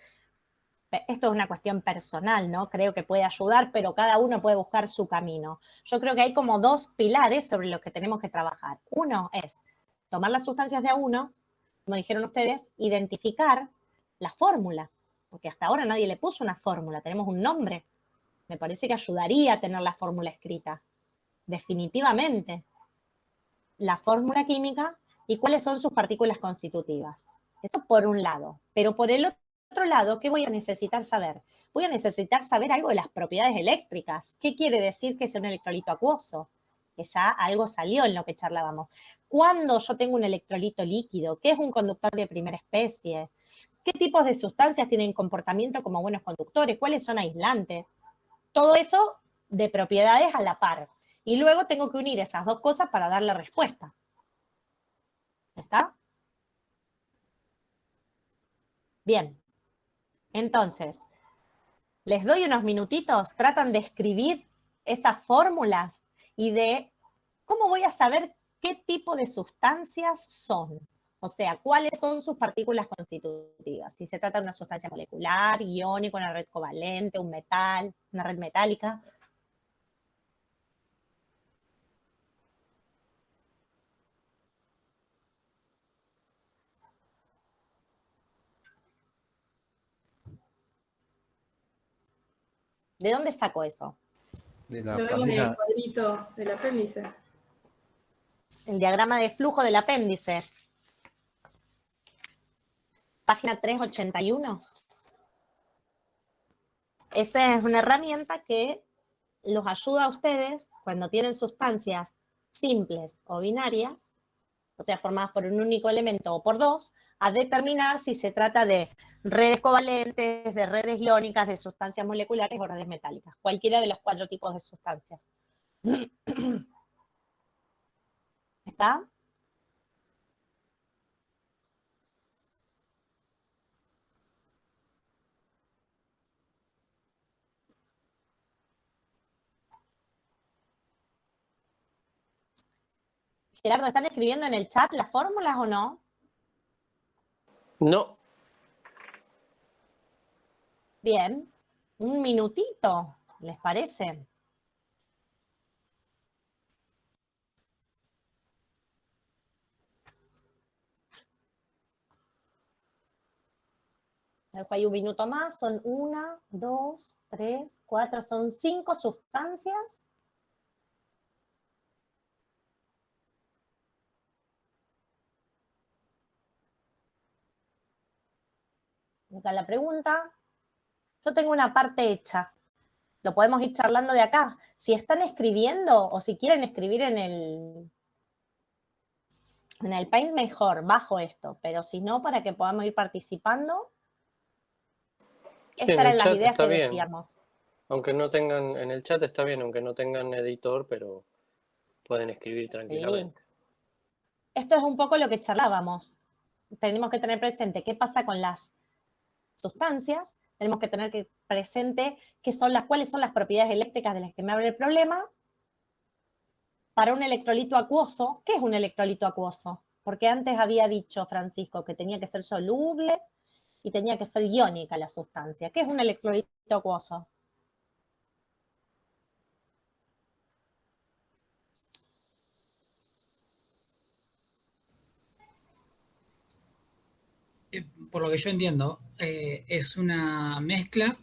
esto es una cuestión personal, ¿no? Creo que puede ayudar, pero cada uno puede buscar su camino. Yo creo que hay como dos pilares sobre los que tenemos que trabajar. Uno es tomar las sustancias de a uno, como dijeron ustedes, identificar la fórmula, porque hasta ahora nadie le puso una fórmula, tenemos un nombre. Me parece que ayudaría a tener la fórmula escrita, definitivamente. La fórmula química y cuáles son sus partículas constitutivas. Eso por un lado. Pero por el otro lado, ¿qué voy a necesitar saber? Voy a necesitar saber algo de las propiedades eléctricas. ¿Qué quiere decir que es un electrolito acuoso? Que ya algo salió en lo que charlábamos. ¿Cuándo yo tengo un electrolito líquido? ¿Qué es un conductor de primera especie? ¿Qué tipos de sustancias tienen comportamiento como buenos conductores? ¿Cuáles son aislantes? Todo eso de propiedades a la par. Y luego tengo que unir esas dos cosas para dar la respuesta. ¿Está? Bien. Entonces, les doy unos minutitos, tratan de escribir esas fórmulas y de cómo voy a saber qué tipo de sustancias son. O sea, cuáles son sus partículas constitutivas. Si se trata de una sustancia molecular, iónica, una red covalente, un metal, una red metálica. ¿De dónde saco eso? De la Lo vemos en el página, cuadrito del apéndice. El diagrama de flujo del apéndice. Página 381. Esa es una herramienta que los ayuda a ustedes cuando tienen sustancias simples o binarias, o sea, formadas por un único elemento o por dos, a determinar si se trata de redes covalentes, de redes iónicas, de sustancias moleculares o redes metálicas, cualquiera de los 4 tipos de sustancias. ¿Está? Gerardo, ¿están escribiendo en el chat las fórmulas o no? No, Bien. Un minutito, ¿les parece? Dejo ahí un minuto más, son 1, 2, 3, 4, son 5 sustancias. Acá la pregunta. Yo tengo una parte hecha. Lo podemos ir charlando de acá. Si están escribiendo o si quieren escribir en el Paint, mejor, bajo esto. Pero si no, para que podamos ir participando. sí, Estas en eran el las chat ideas está que bien. decíamos. Aunque no tengan, en el chat está bien, aunque no tengan editor, pero pueden escribir tranquilamente. Sí. Esto es un poco lo que charlábamos. Tenemos que tener presente qué pasa con las sustancias, tenemos que tener presente cuáles son las propiedades eléctricas de las que me habla el problema. Para un electrolito acuoso, ¿qué es un electrolito acuoso? Porque antes había dicho Francisco que tenía que ser soluble y tenía que ser iónica la sustancia. ¿Qué es un electrolito acuoso? Por lo que yo entiendo, es una mezcla,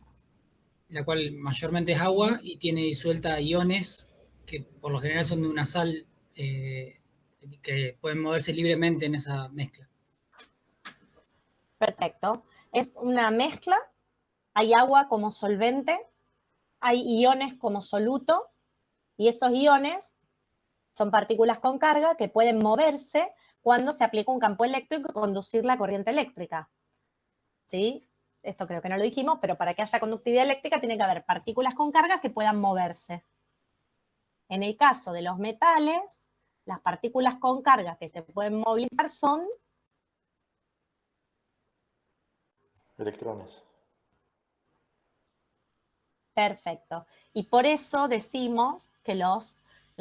la cual mayormente es agua y tiene disuelta iones que por lo general son de una sal que pueden moverse libremente en esa mezcla. Perfecto. Es una mezcla, hay agua como solvente, hay iones como soluto, y esos iones son partículas con carga que pueden moverse cuando se aplica un campo eléctrico y conducir la corriente eléctrica. ¿Sí? Esto creo que no lo dijimos, pero para que haya conductividad eléctrica tiene que haber partículas con cargas que puedan moverse. En el caso de los metales, las partículas con cargas que se pueden movilizar son Electrones. perfecto. Y por eso decimos que las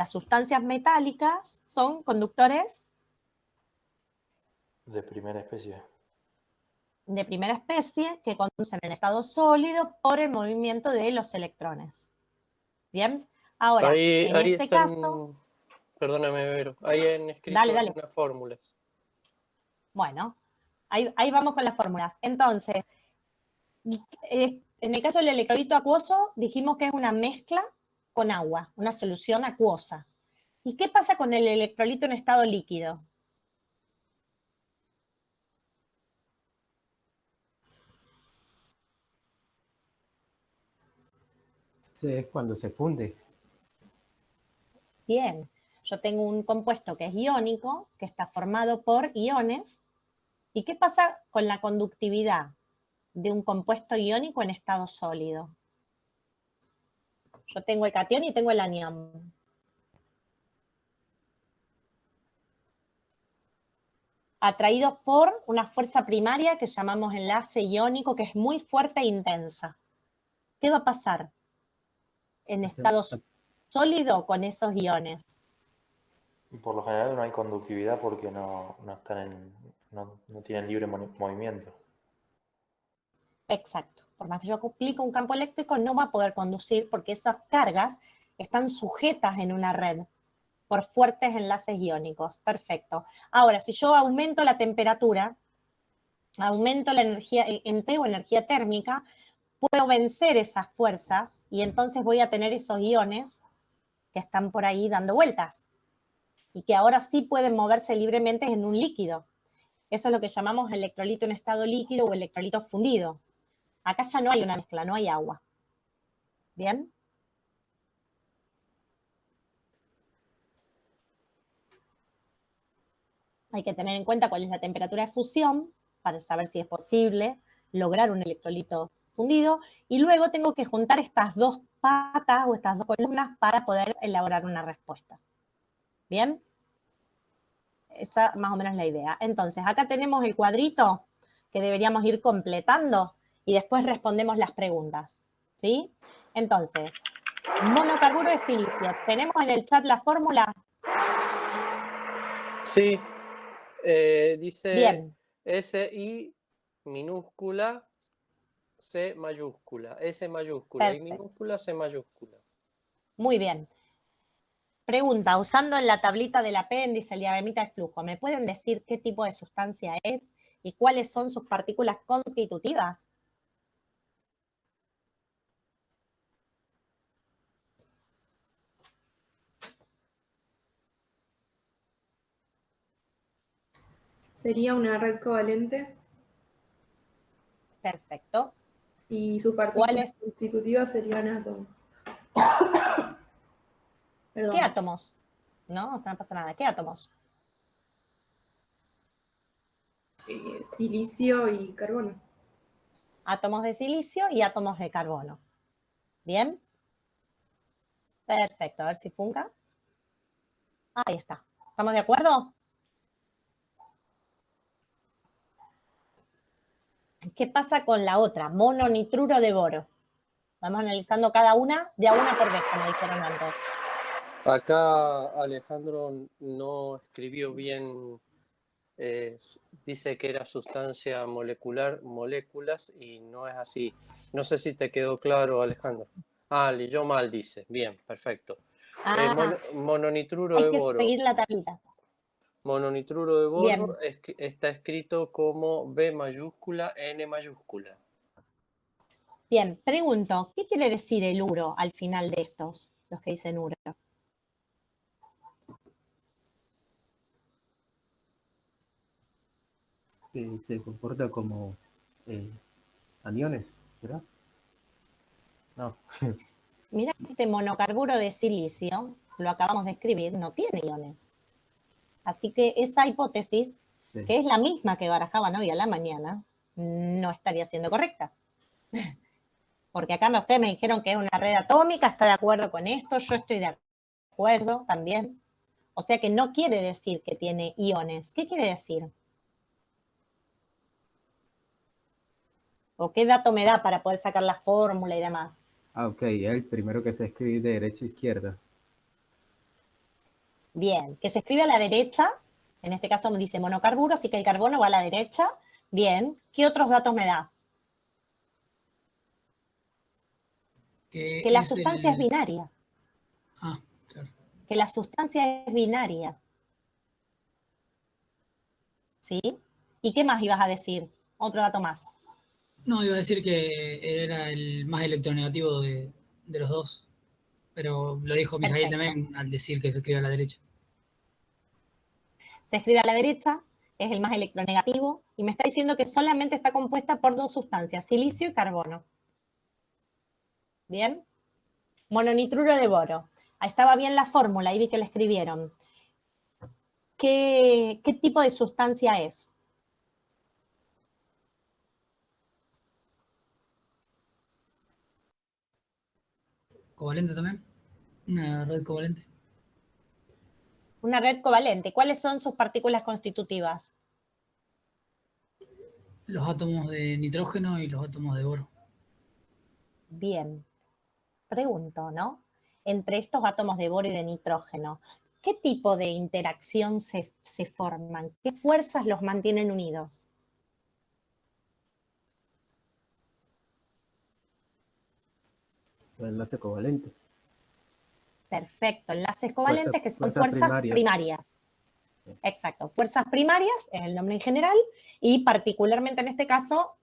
sustancias metálicas son conductores De primera especie. de primera especie que conducen en estado sólido por el movimiento de los electrones. ¿Bien? Ahora, Ahí en este están, caso... perdóname, Vero, ahí han escrito Dale. algunas fórmulas. Bueno, ahí vamos con las fórmulas. Entonces, en el caso del electrolito acuoso, dijimos que es una mezcla con agua, una solución acuosa. ¿Y qué pasa con el electrolito en estado líquido? Ese es cuando se funde. Bien, yo tengo un compuesto que es iónico, que está formado por iones. ¿Y qué pasa con la conductividad de un compuesto iónico en estado sólido? Yo tengo el catión y tengo el anión. Atraídos por una fuerza primaria que llamamos enlace iónico, que es muy fuerte e intensa. ¿Qué va a pasar en estado sólido con esos iones? Y por lo general no hay conductividad porque no tienen libre movimiento. Exacto. Por más que yo aplique un campo eléctrico, no va a poder conducir porque esas cargas están sujetas en una red por fuertes enlaces iónicos. Perfecto. Ahora, si yo aumento la temperatura, aumento la energía, entrego energía térmica, puedo vencer esas fuerzas y entonces voy a tener esos iones que están por ahí dando vueltas y que ahora sí pueden moverse libremente en un líquido. Eso es lo que llamamos electrolito en estado líquido o electrolito fundido. Acá ya no hay una mezcla, no hay agua. ¿Bien? Hay que tener en cuenta cuál es la temperatura de fusión para saber si es posible lograr un electrolito fundido. Y luego tengo que juntar estas dos patas o estas dos columnas para poder elaborar una respuesta. ¿Bien? Esa más o menos es la idea. Entonces, acá tenemos el cuadrito que deberíamos ir completando y después respondemos las preguntas. ¿Sí? Entonces, monocarburo de silicio. ¿Tenemos en el chat la fórmula? Sí, dice Bien. SI minúscula, C mayúscula, S mayúscula, I Perfecto. minúscula, C mayúscula. Muy bien. Pregunta, usando en la tablita del apéndice el diagramita de flujo, ¿me pueden decir qué tipo de sustancia es y cuáles son sus partículas constitutivas? Sería una red covalente Perfecto. y sus ¿Cuáles? partículas constitutivas serían átomos. ¿Qué átomos? No pasa nada. ¿Qué átomos? Silicio y carbono. Átomos de silicio y átomos de carbono. ¿Bien? Perfecto. A ver si funca. Ahí está. ¿Estamos de acuerdo? ¿Qué pasa con la otra? Mononitruro de boro. Vamos analizando cada una de a una por vez, como dijeron antes. Acá Alejandro no escribió bien, dice que era sustancia molecular, moléculas, y no es así. No sé si te quedó claro, Alejandro. Ah, leyó mal, dice. Bien, perfecto. Mononitruro de Hay que boro. seguir la tablita. Mononitruro de boro Bien. está escrito como B mayúscula, N mayúscula. Bien, pregunto, ¿qué quiere decir el uro al final de estos, los que dicen uro? Que se comporta como aniones, ¿verdad? No. Mira, este monocarburo de silicio, lo acabamos de escribir, no tiene iones. Así que esa hipótesis, Sí. que es la misma que barajaban hoy a la mañana, no estaría siendo correcta. Porque acá ustedes me dijeron que es una red atómica, está de acuerdo con esto, yo estoy de acuerdo también. O sea que no quiere decir que tiene iones. ¿Qué quiere decir? ¿O qué dato me da para poder sacar la fórmula y demás? Ah, ok, el primero que se escribe de derecha a izquierda. Bien, que se escribe a la derecha, en este caso me dice monocarburo, así que el carbono va a la derecha. Bien, ¿qué otros datos me da? Que la sustancia es binaria. Ah, claro. Que la sustancia es binaria. ¿Sí? ¿Y qué más ibas a decir? Otro dato más. No, iba a decir que era el más electronegativo de los dos, pero lo dijo Mijail Perfecto. también al decir que se escribe a la derecha. Se escribe a la derecha, es el más electronegativo, y me está diciendo que solamente está compuesta por dos sustancias, silicio y carbono. ¿Bien? Mononitruro de boro. Ahí estaba bien la fórmula, ahí vi que la escribieron. ¿Qué tipo de sustancia es? ¿Covalente también? ¿Una red covalente? Una red covalente. ¿Cuáles son sus partículas constitutivas? Los átomos de nitrógeno y los átomos de boro. Bien. Pregunto, ¿no? Entre estos átomos de boro y de nitrógeno, ¿qué tipo de interacción se forman? ¿Qué fuerzas los mantienen unidos? El enlace covalente. Perfecto, enlaces covalentes que son Fuerzas fuerzas primarias. Exacto, fuerzas primarias es el nombre en general y particularmente en este caso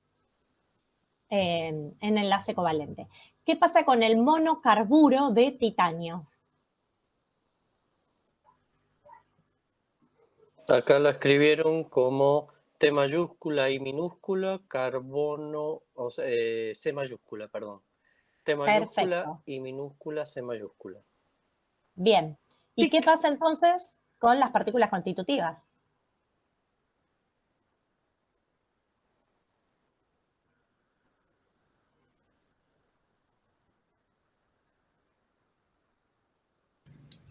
en enlace covalente. ¿Qué pasa con el monocarburo de titanio? Acá la escribieron como T mayúscula I minúscula, carbono, o sea, C mayúscula, perdón. T mayúscula Perfecto. I minúscula, C mayúscula. Bien. ¿Y qué pasa entonces con las partículas constitutivas?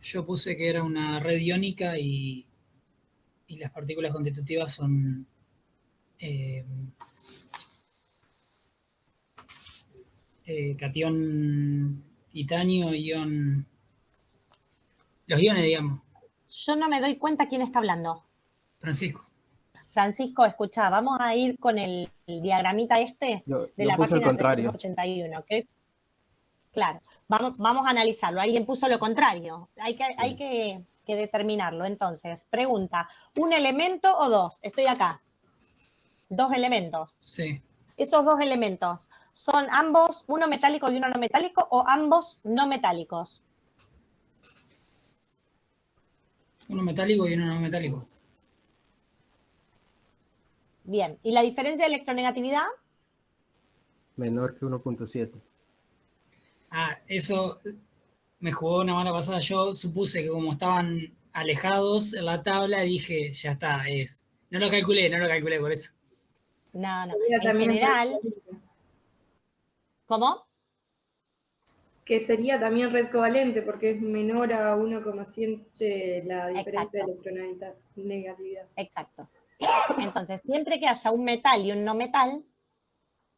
Yo puse que era una red iónica y las partículas constitutivas son catión titanio, ion. Los iones, digamos. Yo no me doy cuenta quién está hablando. Francisco. Francisco, escucha, vamos a ir con el diagramita este de la puse el página contrario. 381. ¿Okay? Claro, vamos a analizarlo. Alguien puso lo contrario. Hay que determinarlo. Entonces, pregunta, ¿un elemento o dos? Estoy acá. Dos elementos. Sí. Esos dos elementos, ¿son ambos uno metálico y uno no metálico o ambos no metálicos? Uno metálico y uno no metálico. Bien, ¿y la diferencia de electronegatividad? Menor que 1.7. Ah, eso me jugó una mala pasada. Yo supuse que como estaban alejados en la tabla, dije, ya está, es. No lo calculé por eso. No. Sería En también general, ¿cómo? que sería también red covalente porque es menor a 1,7 la diferencia de electronegatividad. Exacto. Entonces, siempre que haya un metal y un no metal,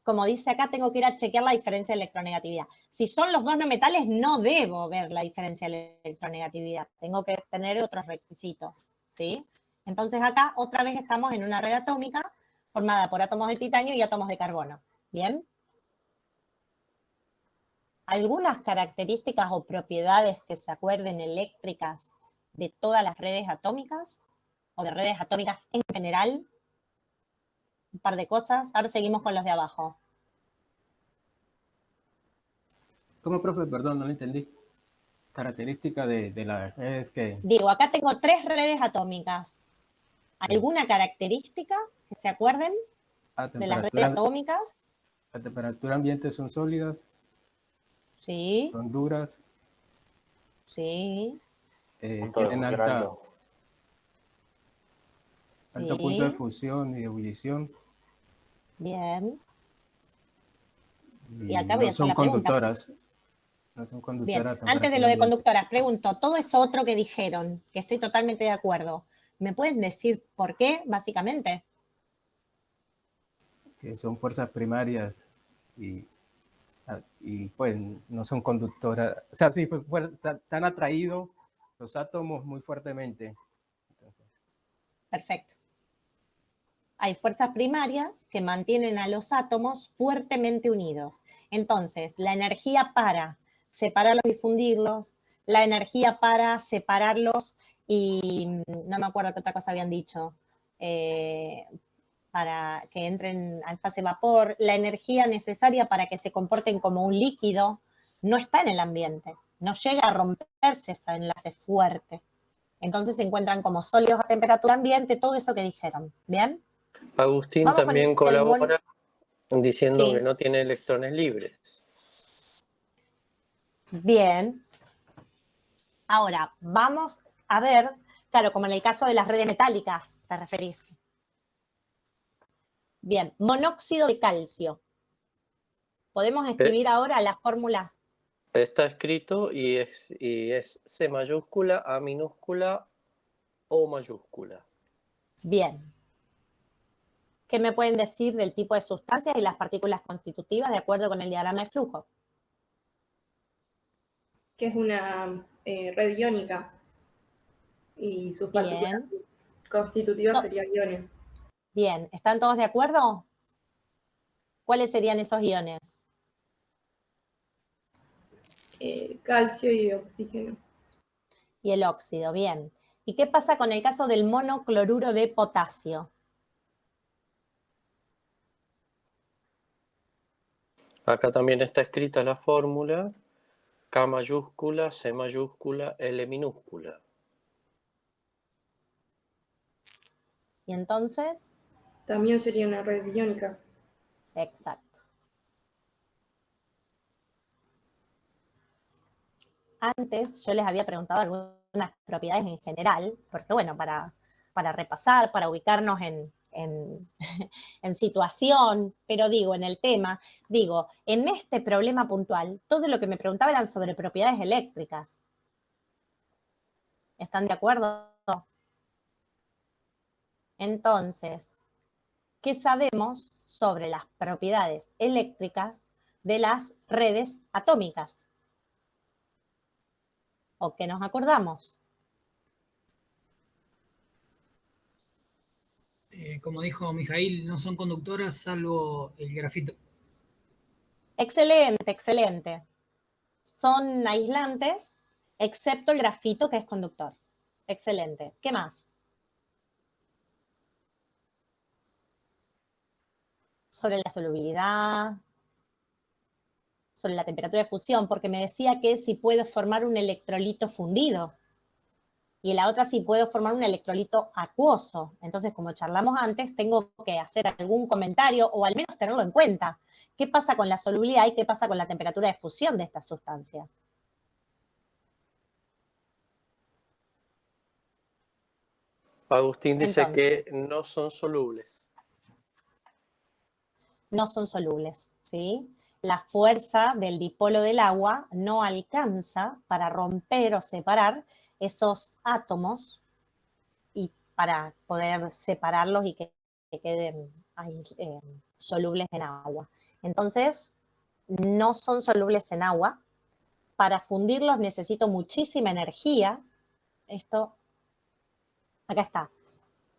como dice acá, tengo que ir a chequear la diferencia de electronegatividad. Si son los dos no metales, no debo ver la diferencia de electronegatividad. Tengo que tener otros requisitos, ¿sí? Entonces acá otra vez estamos en una red atómica formada por átomos de titanio y átomos de carbono. ¿Bien? Algunas características o propiedades que se acuerden eléctricas de todas las redes atómicas o de redes atómicas en general. Un par de cosas. Ahora seguimos con los de abajo. ¿Cómo, profe? Perdón, no lo entendí. Característica de la es que... Digo, acá tengo tres redes atómicas. ¿Alguna característica que se acuerden de las redes atómicas? A temperatura ambiente son sólidas. Sí. Son duras. Sí. Punto de fusión alto. alto punto de fusión y de ebullición. Bien. Y acá voy a no hacer son la pregunta. conductoras. No son Bien, conductoras a antes temperatura de lo de ambiente. conductoras, pregunto, todo eso otro que dijeron, que estoy totalmente de acuerdo, ¿me pueden decir por qué, básicamente? Que son fuerzas primarias y pues no son conductoras. O sea, sí, pues, están atraídos los átomos muy fuertemente. Entonces, Perfecto. Hay fuerzas primarias que mantienen a los átomos fuertemente unidos. Entonces, la energía para separarlos y fundirlos, la energía para separarlos y no me acuerdo qué otra cosa habían dicho, para que entren en fase vapor, la energía necesaria para que se comporten como un líquido no está en el ambiente, no llega a romperse ese enlace fuerte. Entonces se encuentran como sólidos a temperatura ambiente, todo eso que dijeron. ¿Bien? Agustín Vamos también con el colabora diciendo Sí. que no tiene electrones libres. Bien. Ahora, vamos a ver, claro, como en el caso de las redes metálicas, ¿te referís? Bien, monóxido de calcio. Podemos escribir ahora la fórmula. Está escrito y es C mayúscula, A minúscula, O mayúscula. Bien. ¿Qué me pueden decir del tipo de sustancias y las partículas constitutivas de acuerdo con el diagrama de flujo? Que es una red iónica y sus partículas Bien. constitutivas serían iones. Bien, ¿están todos de acuerdo? ¿Cuáles serían esos iones? Calcio y oxígeno. Y el óxido, bien. ¿Y qué pasa con el caso del monocloruro de potasio? Acá también está escrita la fórmula, K mayúscula, C mayúscula, L minúscula. ¿Y entonces? También sería una red iónica. Exacto. Antes yo les había preguntado algunas propiedades en general, porque bueno, para repasar, para ubicarnos en situación, pero digo, en el tema, digo, en este problema puntual, todo lo que me preguntaba eran sobre propiedades eléctricas. ¿Están de acuerdo? Entonces, ¿qué sabemos sobre las propiedades eléctricas de las redes atómicas? ¿O qué nos acordamos? Como dijo Mijail, no son conductoras salvo el grafito. Excelente, excelente. Son aislantes, excepto el grafito que es conductor. Excelente. ¿Qué más? Sobre la solubilidad, sobre la temperatura de fusión, porque me decía que si puedo formar un electrolito fundido y la otra si puedo formar un electrolito acuoso. Entonces, como charlamos antes, tengo que hacer algún comentario o al menos tenerlo en cuenta. ¿Qué pasa con la solubilidad y qué pasa con la temperatura de fusión de estas sustancias? Agustín dice Entonces, que no son solubles. no son solubles, ¿sí? La fuerza del dipolo del agua no alcanza para romper o separar esos átomos y para poder separarlos y que queden solubles en agua. Entonces, no son solubles en agua. Para fundirlos necesito muchísima energía. Esto, acá está.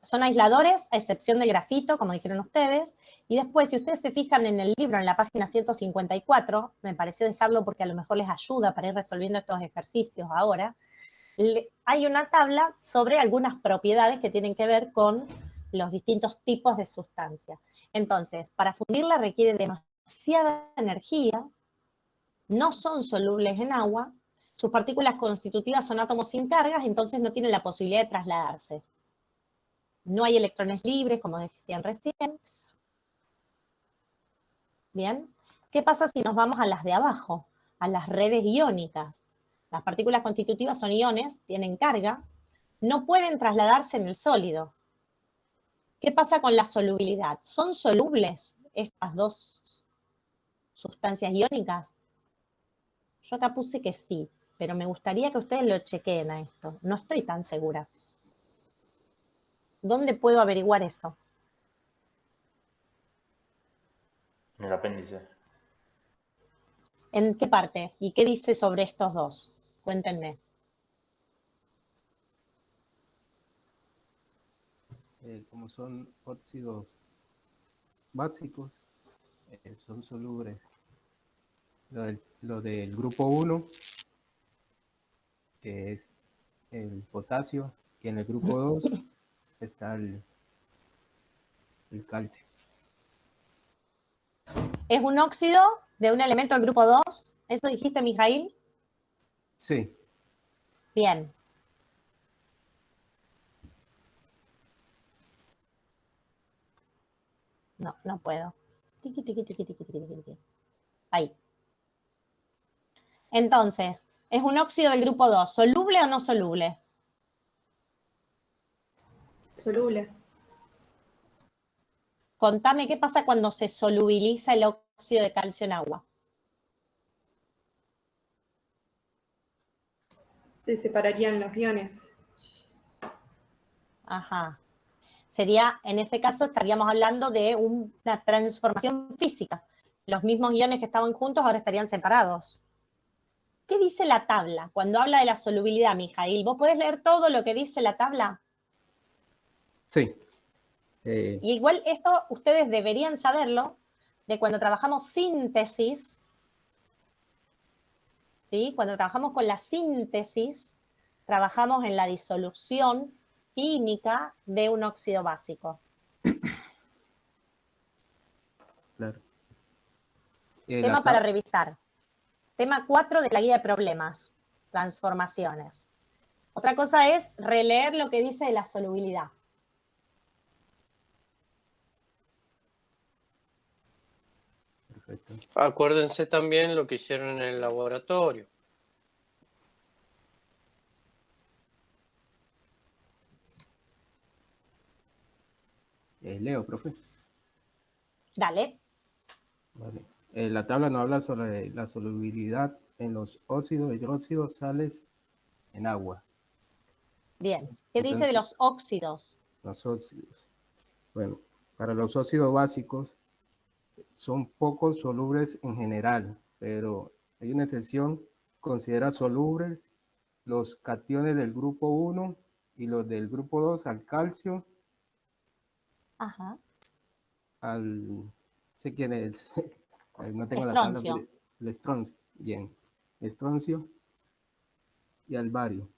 Son aisladores, a excepción del grafito, como dijeron ustedes. Y después, si ustedes se fijan en el libro, en la página 154, me pareció dejarlo porque a lo mejor les ayuda para ir resolviendo estos ejercicios ahora, hay una tabla sobre algunas propiedades que tienen que ver con los distintos tipos de sustancias. Entonces, para fundirla requieren demasiada energía, no son solubles en agua, sus partículas constitutivas son átomos sin cargas, entonces no tienen la posibilidad de trasladarse. No hay electrones libres, como decían recién. Bien. ¿Qué pasa si nos vamos a las de abajo? A las redes iónicas. Las partículas constitutivas son iones, tienen carga, no pueden trasladarse en el sólido. ¿Qué pasa con la solubilidad? ¿Son solubles estas dos sustancias iónicas? Yo acá puse que sí, pero me gustaría que ustedes lo chequeen a esto. No estoy tan segura. ¿Dónde puedo averiguar eso? En el apéndice. ¿En qué parte? ¿Y qué dice sobre estos dos? Cuéntenme. Como son óxidos básicos, son solubles. Lo del grupo 1, que es el potasio, que en el grupo 2 está el calcio. ¿Es un óxido de un elemento del grupo 2? ¿Eso dijiste, Mijail? Sí. Bien. No, no puedo. Tiqui, tiqui, tiqui, tiqui, tiqui, tiqui, tiqui. Ahí. Entonces, ¿es un óxido del grupo 2? ¿Soluble o no soluble? Soluble. Contame qué pasa cuando se solubiliza el óxido de calcio en agua. Se separarían los iones. Ajá. Sería, en ese caso, estaríamos hablando de una transformación física. Los mismos iones que estaban juntos ahora estarían separados. ¿Qué dice la tabla cuando habla de la solubilidad, Mijail? ¿Vos podés leer todo lo que dice la tabla? Sí. Y igual esto ustedes deberían saberlo de cuando trabajamos síntesis, ¿sí? Cuando trabajamos con la síntesis, trabajamos en la disolución química de un óxido básico. Claro. Tema para revisar. Tema 4 de la guía de problemas. Transformaciones. Otra cosa es releer lo que dice de la solubilidad. Perfecto. Acuérdense también lo que hicieron en el laboratorio. Leo, profe. Dale. Vale. La tabla nos habla sobre la solubilidad en los óxidos, hidróxidos, sales en agua. Bien. ¿Qué dice de los óxidos? Los óxidos. Bueno, para los óxidos básicos son poco solubles en general, pero hay una excepción, considera solubles los cationes del grupo 1 y los del grupo 2 al calcio, Ajá. sé quién es, no tengo la tabla, Estroncio. el estroncio, bien, estroncio y al bario.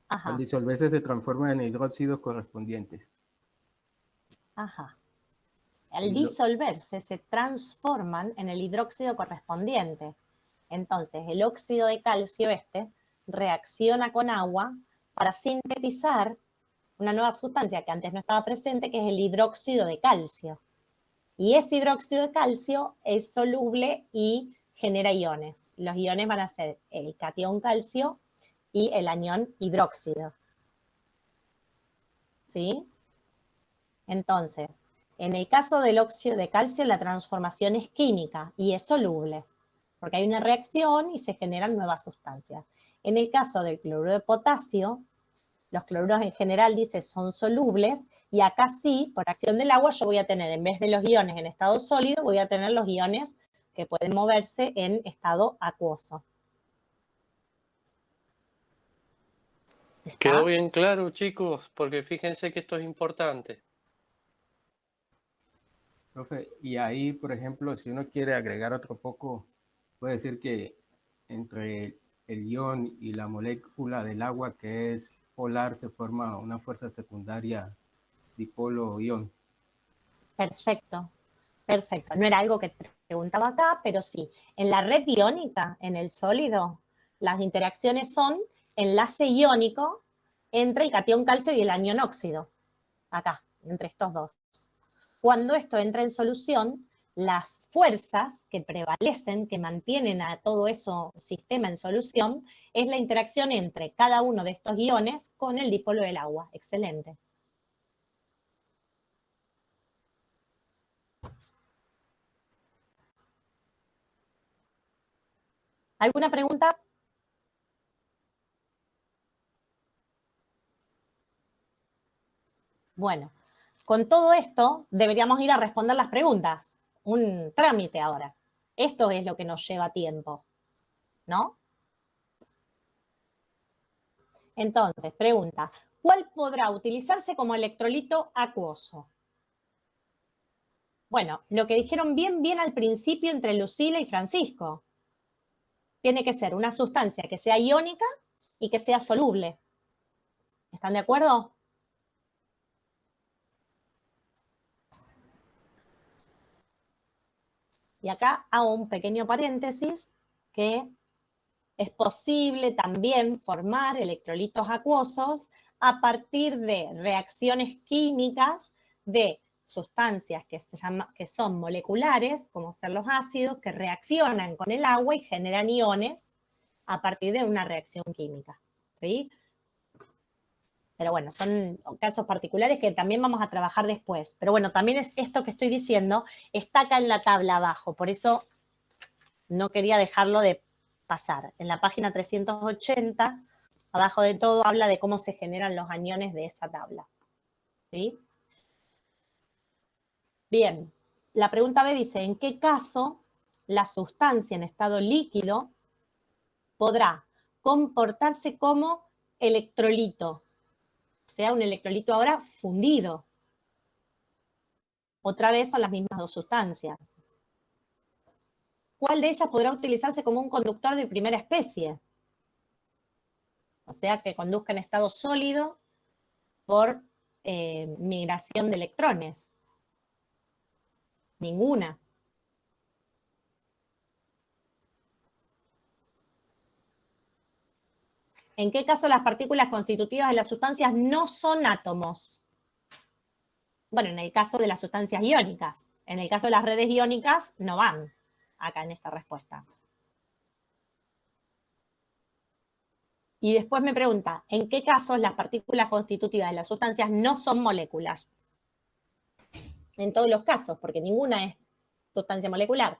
Ajá. Al disolverse se transforman en hidróxidos correspondientes. Ajá. Al disolverse se transforman en el hidróxido correspondiente. Entonces, el óxido de calcio reacciona con agua para sintetizar una nueva sustancia que antes no estaba presente, que es el hidróxido de calcio. Y ese hidróxido de calcio es soluble y genera iones. Los iones van a ser el catión calcio y el anión hidróxido. ¿Sí? Entonces, en el caso del óxido de calcio, la transformación es química y es soluble, porque hay una reacción y se generan nuevas sustancias. En el caso del cloruro de potasio, los cloruros en general, dice, son solubles, y acá sí, por acción del agua, yo voy a tener, en vez de los iones en estado sólido, voy a tener los iones que pueden moverse en estado acuoso. ¿Está? ¿Quedó bien claro, chicos? Porque fíjense que esto es importante. Profe, y ahí, por ejemplo, si uno quiere agregar otro poco, puede decir que entre el ion y la molécula del agua, que es polar, se forma una fuerza secundaria dipolo-ion. Perfecto, perfecto. No era algo que te preguntaba acá, pero sí. En la red iónica, en el sólido, las interacciones son enlace iónico entre el catión calcio y el anión óxido. Acá, entre estos dos. Cuando esto entra en solución, las fuerzas que prevalecen, que mantienen a todo eso sistema en solución, es la interacción entre cada uno de estos iones con el dipolo del agua. Excelente. ¿Alguna pregunta? Bueno, con todo esto deberíamos ir a responder las preguntas. Un trámite ahora. Esto es lo que nos lleva tiempo, ¿no? Entonces, pregunta, ¿cuál podrá utilizarse como electrolito acuoso? Bueno, lo que dijeron bien al principio entre Lucila y Francisco. Tiene que ser una sustancia que sea iónica y que sea soluble. ¿Están de acuerdo? Y acá hago un pequeño paréntesis que es posible también formar electrolitos acuosos a partir de reacciones químicas de sustancias que son moleculares, como ser los ácidos, que reaccionan con el agua y generan iones a partir de una reacción química, ¿sí? Pero bueno, son casos particulares que también vamos a trabajar después. Pero bueno, también es esto que estoy diciendo, está acá en la tabla abajo, por eso no quería dejarlo de pasar. En la página 380, abajo de todo, habla de cómo se generan los aniones de esa tabla. ¿Sí? Bien, la pregunta B dice, ¿en qué caso la sustancia en estado líquido podrá comportarse como electrolito? O sea, un electrolito ahora fundido. Otra vez son las mismas dos sustancias. ¿Cuál de ellas podrá utilizarse como un conductor de primera especie? O sea, que conduzca en estado sólido por migración de electrones. Ninguna. ¿En qué caso las partículas constitutivas de las sustancias no son átomos? Bueno, en el caso de las sustancias iónicas. En el caso de las redes iónicas no van acá en esta respuesta. Y después me pregunta, ¿en qué casos las partículas constitutivas de las sustancias no son moléculas? En todos los casos, porque ninguna es sustancia molecular.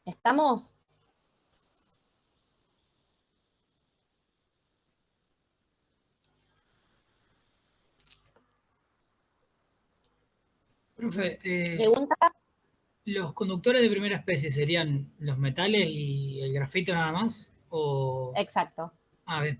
¿Estamos? Profe, ¿Preguntas? ¿los conductores de primera especie serían los metales y el grafito nada más? O... Exacto. A ver.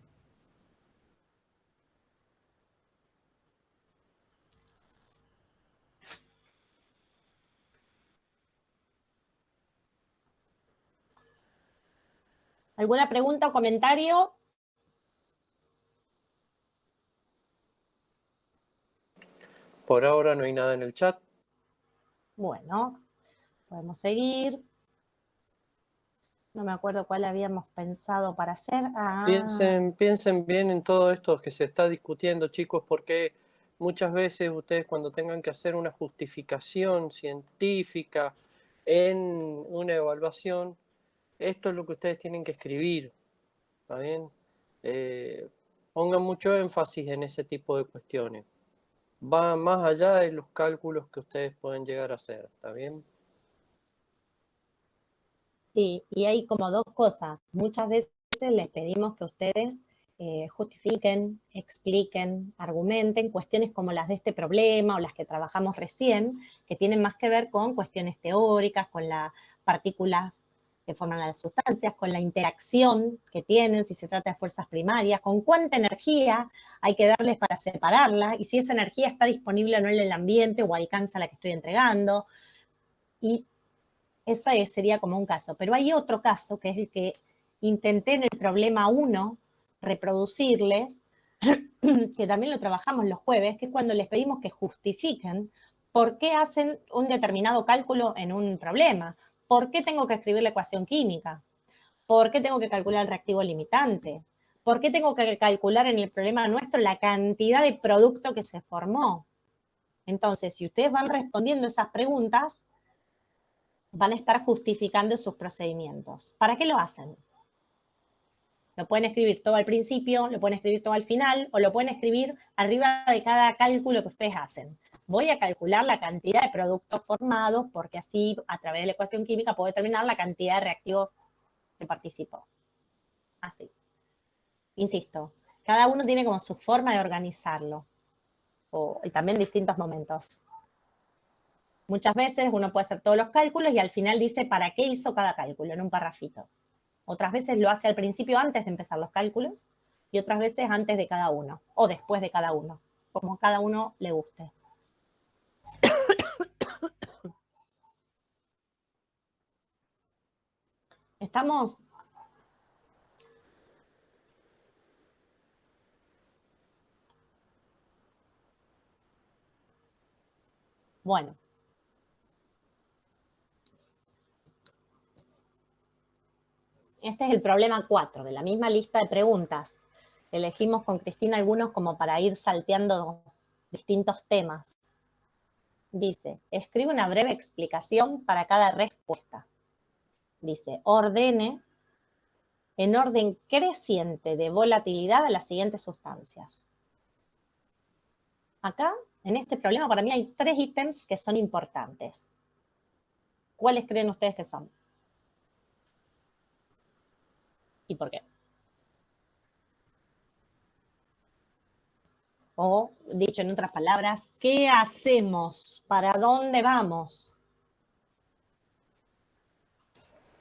¿Alguna pregunta o comentario? Por ahora no hay nada en el chat. Bueno, podemos seguir. No me acuerdo cuál habíamos pensado para hacer. Piensen bien en todo esto que se está discutiendo, chicos, porque muchas veces ustedes cuando tengan que hacer una justificación científica en una evaluación, esto es lo que ustedes tienen que escribir, ¿está bien? Pongan mucho énfasis en ese tipo de cuestiones. Va más allá de los cálculos que ustedes pueden llegar a hacer, ¿está bien? Sí, y hay como dos cosas. Muchas veces les pedimos que ustedes justifiquen, expliquen, argumenten cuestiones como las de este problema o las que trabajamos recién, que tienen más que ver con cuestiones teóricas, con las partículas que forman las sustancias, con la interacción que tienen, si se trata de fuerzas primarias, con cuánta energía hay que darles para separarla, y si esa energía está disponible o no en el ambiente o alcanza la que estoy entregando. Y ese sería como un caso. Pero hay otro caso, que es el que intenté en el problema 1 reproducirles, que también lo trabajamos los jueves, que es cuando les pedimos que justifiquen por qué hacen un determinado cálculo en un problema. ¿Por qué tengo que escribir la ecuación química? ¿Por qué tengo que calcular el reactivo limitante? ¿Por qué tengo que calcular en el problema nuestro la cantidad de producto que se formó? Entonces, si ustedes van respondiendo esas preguntas, van a estar justificando sus procedimientos. ¿Para qué lo hacen? Lo pueden escribir todo al principio, lo pueden escribir todo al final, o lo pueden escribir arriba de cada cálculo que ustedes hacen. Voy a calcular la cantidad de productos formados, porque así, a través de la ecuación química, puedo determinar la cantidad de reactivos que participó. Así. Insisto, cada uno tiene como su forma de organizarlo, y también distintos momentos. Muchas veces uno puede hacer todos los cálculos y al final dice para qué hizo cada cálculo en un parrafito. Otras veces lo hace al principio antes de empezar los cálculos y otras veces antes de cada uno o después de cada uno, como cada uno le guste. Estamos... Bueno. Este es el problema 4 de la misma lista de preguntas. Elegimos con Cristina algunos como para ir salteando distintos temas. Dice, escribe una breve explicación para cada respuesta. Dice, ordene en orden creciente de volatilidad a las siguientes sustancias. Acá, en este problema, para mí hay 3 ítems que son importantes. ¿Cuáles creen ustedes que son? ¿Y por qué? O, dicho en otras palabras, ¿qué hacemos? ¿Para dónde vamos?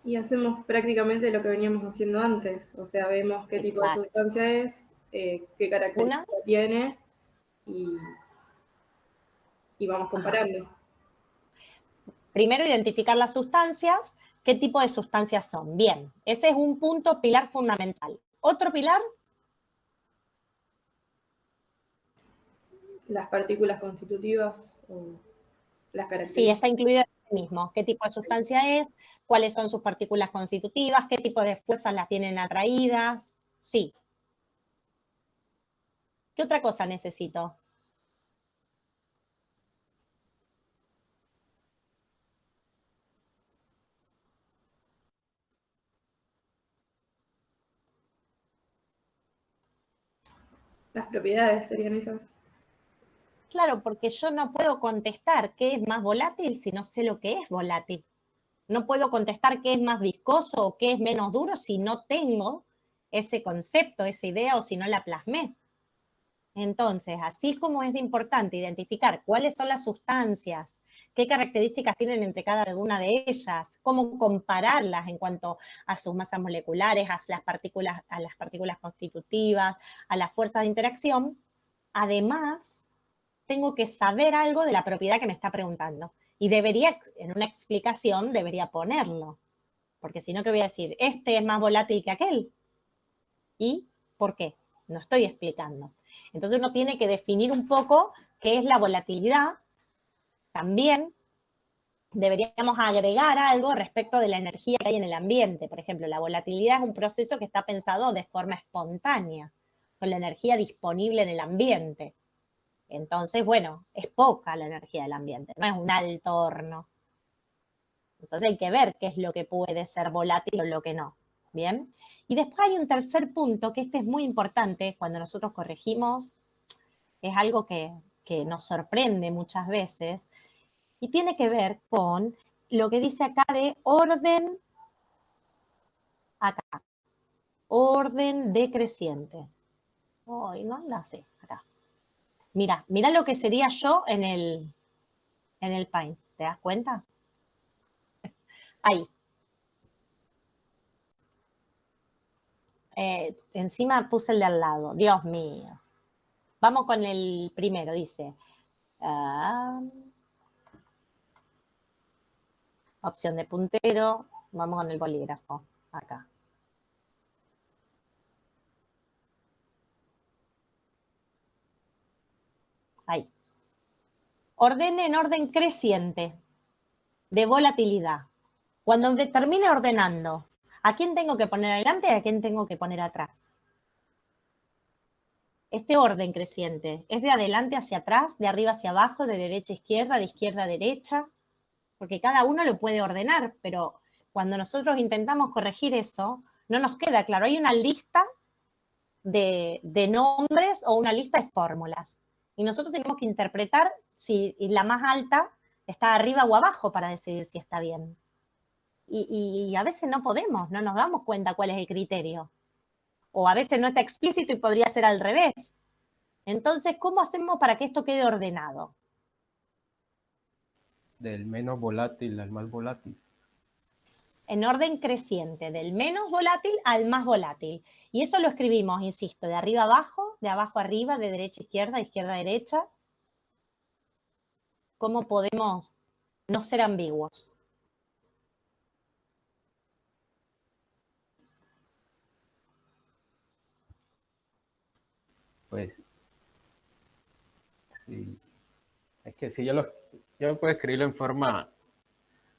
Y hacemos prácticamente lo que veníamos haciendo antes. O sea, vemos qué tipo de sustancia es, qué características tiene y vamos comparando. Primero, identificar las sustancias. ¿Qué tipo de sustancias son? Bien, ese es un punto, pilar fundamental. ¿Otro pilar? Las partículas constitutivas o las características. Sí, está incluido en el mismo. ¿Qué tipo de sustancia es? ¿Cuáles son sus partículas constitutivas? ¿Qué tipo de fuerzas las tienen atraídas? Sí. ¿Qué otra cosa necesito? Las propiedades serían esas. Claro, porque yo no puedo contestar qué es más volátil si no sé lo que es volátil. No puedo contestar qué es más viscoso o qué es menos duro si no tengo ese concepto, esa idea o si no la plasmé. Entonces, así como es de importante identificar cuáles son las sustancias, qué características tienen entre cada una de ellas, cómo compararlas en cuanto a sus masas moleculares, a las partículas constitutivas, a las fuerzas de interacción, además tengo que saber algo de la propiedad que me está preguntando. Y debería, en una explicación, debería ponerlo. Porque si no, ¿qué voy a decir? Este es más volátil que aquel. ¿Y por qué? No estoy explicando. Entonces uno tiene que definir un poco qué es la volatilidad. También deberíamos agregar algo respecto de la energía que hay en el ambiente. Por ejemplo, la volatilidad es un proceso que está pensado de forma espontánea, con la energía disponible en el ambiente. Entonces, bueno, es poca la energía del ambiente, no es un alto horno. Entonces hay que ver qué es lo que puede ser volátil o lo que no. ¿Bien? Y después hay un tercer punto, que este es muy importante cuando nosotros corregimos, es algo que nos sorprende muchas veces, y tiene que ver con lo que dice acá de orden, acá, orden decreciente. Ay, no anda así, acá. Mira lo que sería yo en el Paint, ¿te das cuenta? Ahí. Encima puse el de al lado, Dios mío. Vamos con el primero, dice. Opción de puntero, vamos con el bolígrafo, acá. Ahí. Ordene en orden creciente de volatilidad. Cuando termine ordenando, ¿a quién tengo que poner adelante y a quién tengo que poner atrás? este orden creciente, ¿es de adelante hacia atrás, de arriba hacia abajo, de derecha a izquierda, de izquierda a derecha? Porque cada uno lo puede ordenar, pero cuando nosotros intentamos corregir eso, no nos queda claro. Hay una lista de nombres o una lista de fórmulas. Y nosotros tenemos que interpretar si la más alta está arriba o abajo para decidir si está bien. Y a veces no podemos, no nos damos cuenta cuál es el criterio. O a veces no está explícito y podría ser al revés. Entonces, ¿cómo hacemos para que esto quede ordenado? Del menos volátil al más volátil. En orden creciente, del menos volátil al más volátil. Y eso lo escribimos, insisto, de arriba a abajo, de abajo a arriba, de derecha a izquierda, de izquierda a derecha. ¿Cómo podemos no ser ambiguos? Pues, sí. Es que si yo puedo escribirlo en forma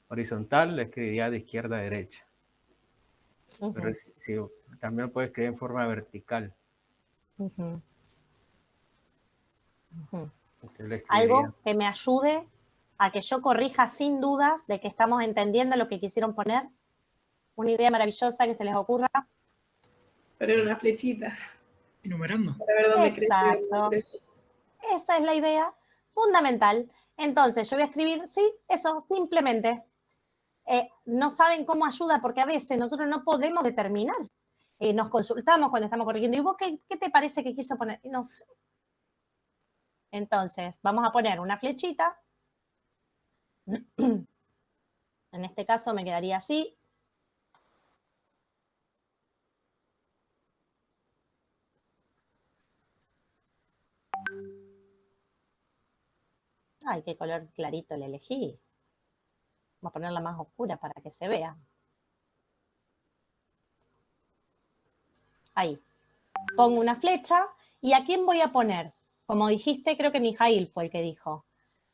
horizontal, lo escribiría de izquierda a derecha. Pero si también lo puedo escribir en forma vertical. Algo que me ayude a que yo corrija sin dudas de que estamos entendiendo lo que quisieron poner. Una idea maravillosa que se les ocurra. Poner una flechita. Enumerando. Para ver dónde Exacto. crece. Esa es la idea fundamental. Entonces, yo voy a escribir, sí, eso, simplemente. No saben cómo ayuda porque a veces nosotros no podemos determinar. Nos consultamos cuando estamos corrigiendo. ¿Y vos qué te parece que quiso poner? No sé. Entonces, vamos a poner una flechita. En este caso me quedaría así. Ay, qué color clarito le elegí. Vamos a ponerla más oscura para que se vea. Ahí. Pongo una flecha. ¿Y a quién voy a poner? Como dijiste, creo que Mijail fue el que dijo.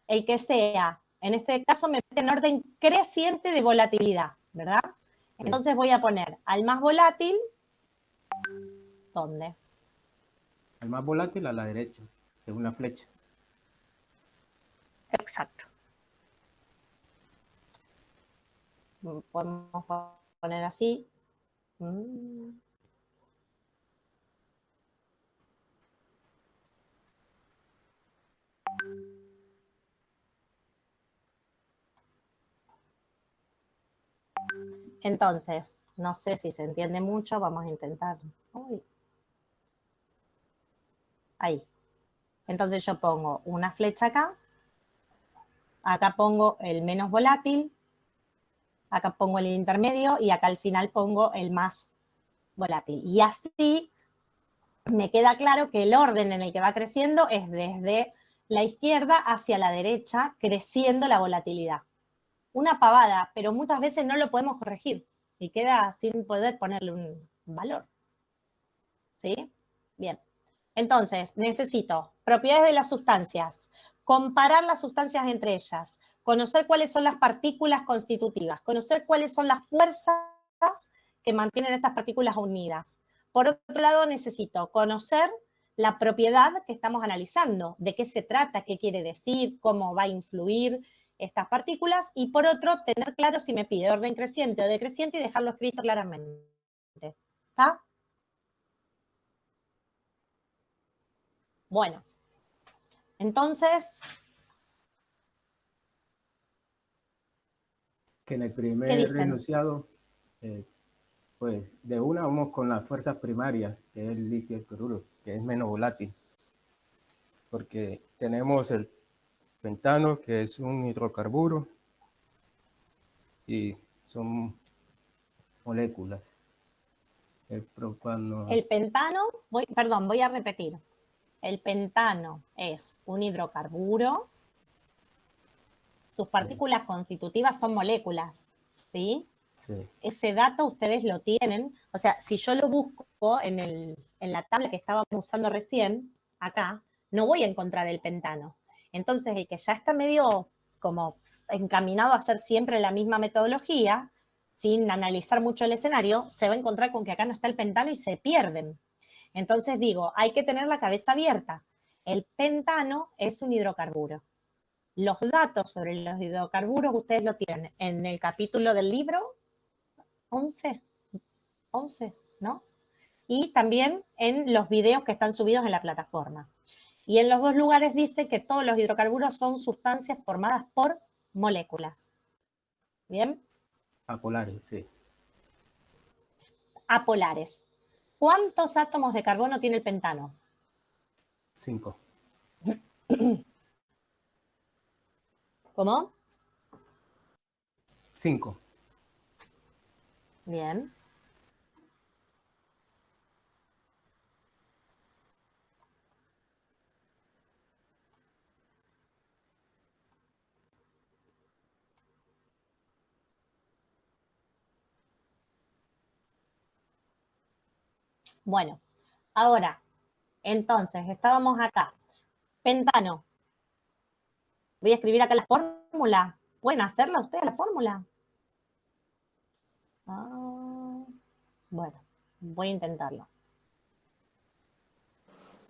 El que sea. En este caso me mete en orden creciente de volatilidad, ¿verdad? Sí. Entonces voy a poner al más volátil. ¿Dónde? Al más volátil a la derecha, según la flecha. Exacto. Podemos poner así. Entonces, no sé si se entiende mucho, vamos a intentar. Uy. Ahí. Entonces yo pongo una flecha acá. Acá pongo el menos volátil. Acá pongo el intermedio y acá al final pongo el más volátil. Y así me queda claro que el orden en el que va creciendo es desde la izquierda hacia la derecha, creciendo la volatilidad. Una pavada, pero muchas veces no lo podemos corregir y queda sin poder ponerle un valor. ¿Sí? Bien. Entonces, necesito propiedades de las sustancias, comparar las sustancias entre ellas, conocer cuáles son las partículas constitutivas, conocer cuáles son las fuerzas que mantienen esas partículas unidas. Por otro lado, necesito conocer la propiedad que estamos analizando, de qué se trata, qué quiere decir, cómo va a influir estas partículas, y por otro, tener claro si me pide orden creciente o decreciente y dejarlo escrito claramente. ¿Está? Bueno, entonces... Que en el primer enunciado, pues de una vamos con las fuerzas primarias, que es el litio y el cloruro, que es menos volátil. Porque tenemos el pentano, que es un hidrocarburo, y son moléculas. El pentano, voy a repetir. El pentano es un hidrocarburo. Sus partículas constitutivas son moléculas, ¿sí? Sí. Ese dato ustedes lo tienen. O sea, si yo lo busco en la tabla que estábamos usando recién, acá, no voy a encontrar el pentano. Entonces, el que ya está medio como encaminado a hacer siempre la misma metodología, sin analizar mucho el escenario, se va a encontrar con que acá no está el pentano y se pierden. Entonces digo, hay que tener la cabeza abierta. El pentano es un hidrocarburo. Los datos sobre los hidrocarburos ustedes lo tienen en el capítulo del libro 11, ¿no? Y también en los videos que están subidos en la plataforma. Y en los dos lugares dice que todos los hidrocarburos son sustancias formadas por moléculas. ¿Bien? Apolares, sí. Apolares. ¿Cuántos átomos de carbono tiene el pentano? 5. ¿Cómo? 5. Bien. Bueno, ahora, entonces, estábamos acá. Pentano. Voy a escribir acá la fórmula. ¿Pueden hacerla ustedes la fórmula? Bueno, voy a intentarlo.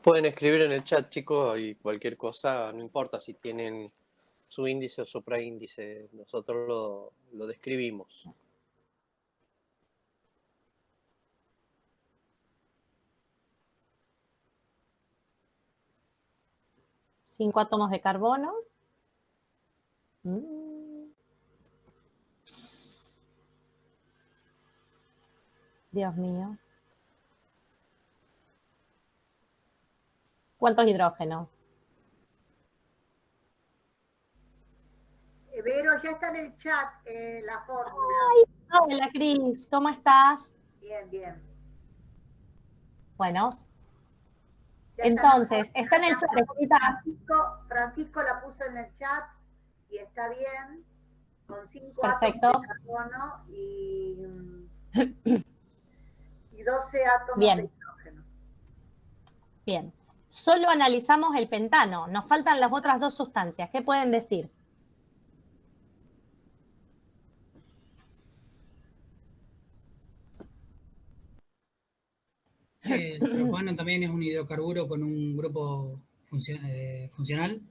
Pueden escribir en el chat, chicos, y cualquier cosa, no importa si tienen su índice o supraíndice, nosotros lo describimos. Cinco átomos de carbono. Dios mío. ¿Cuántos hidrógenos? Vero, ya está en el chat la fórmula. Hola, Cris, ¿cómo estás? Bien, bien. Bueno, Ya entonces, está en el chat. Francisco la puso en el chat y está bien, con 5 Perfecto. átomos de carbono y 12 átomos Bien. de hidrógeno. Bien. Solo analizamos el pentano. Nos faltan las otras dos sustancias. ¿Qué pueden decir? El propano también es un hidrocarburo con un grupo funcional.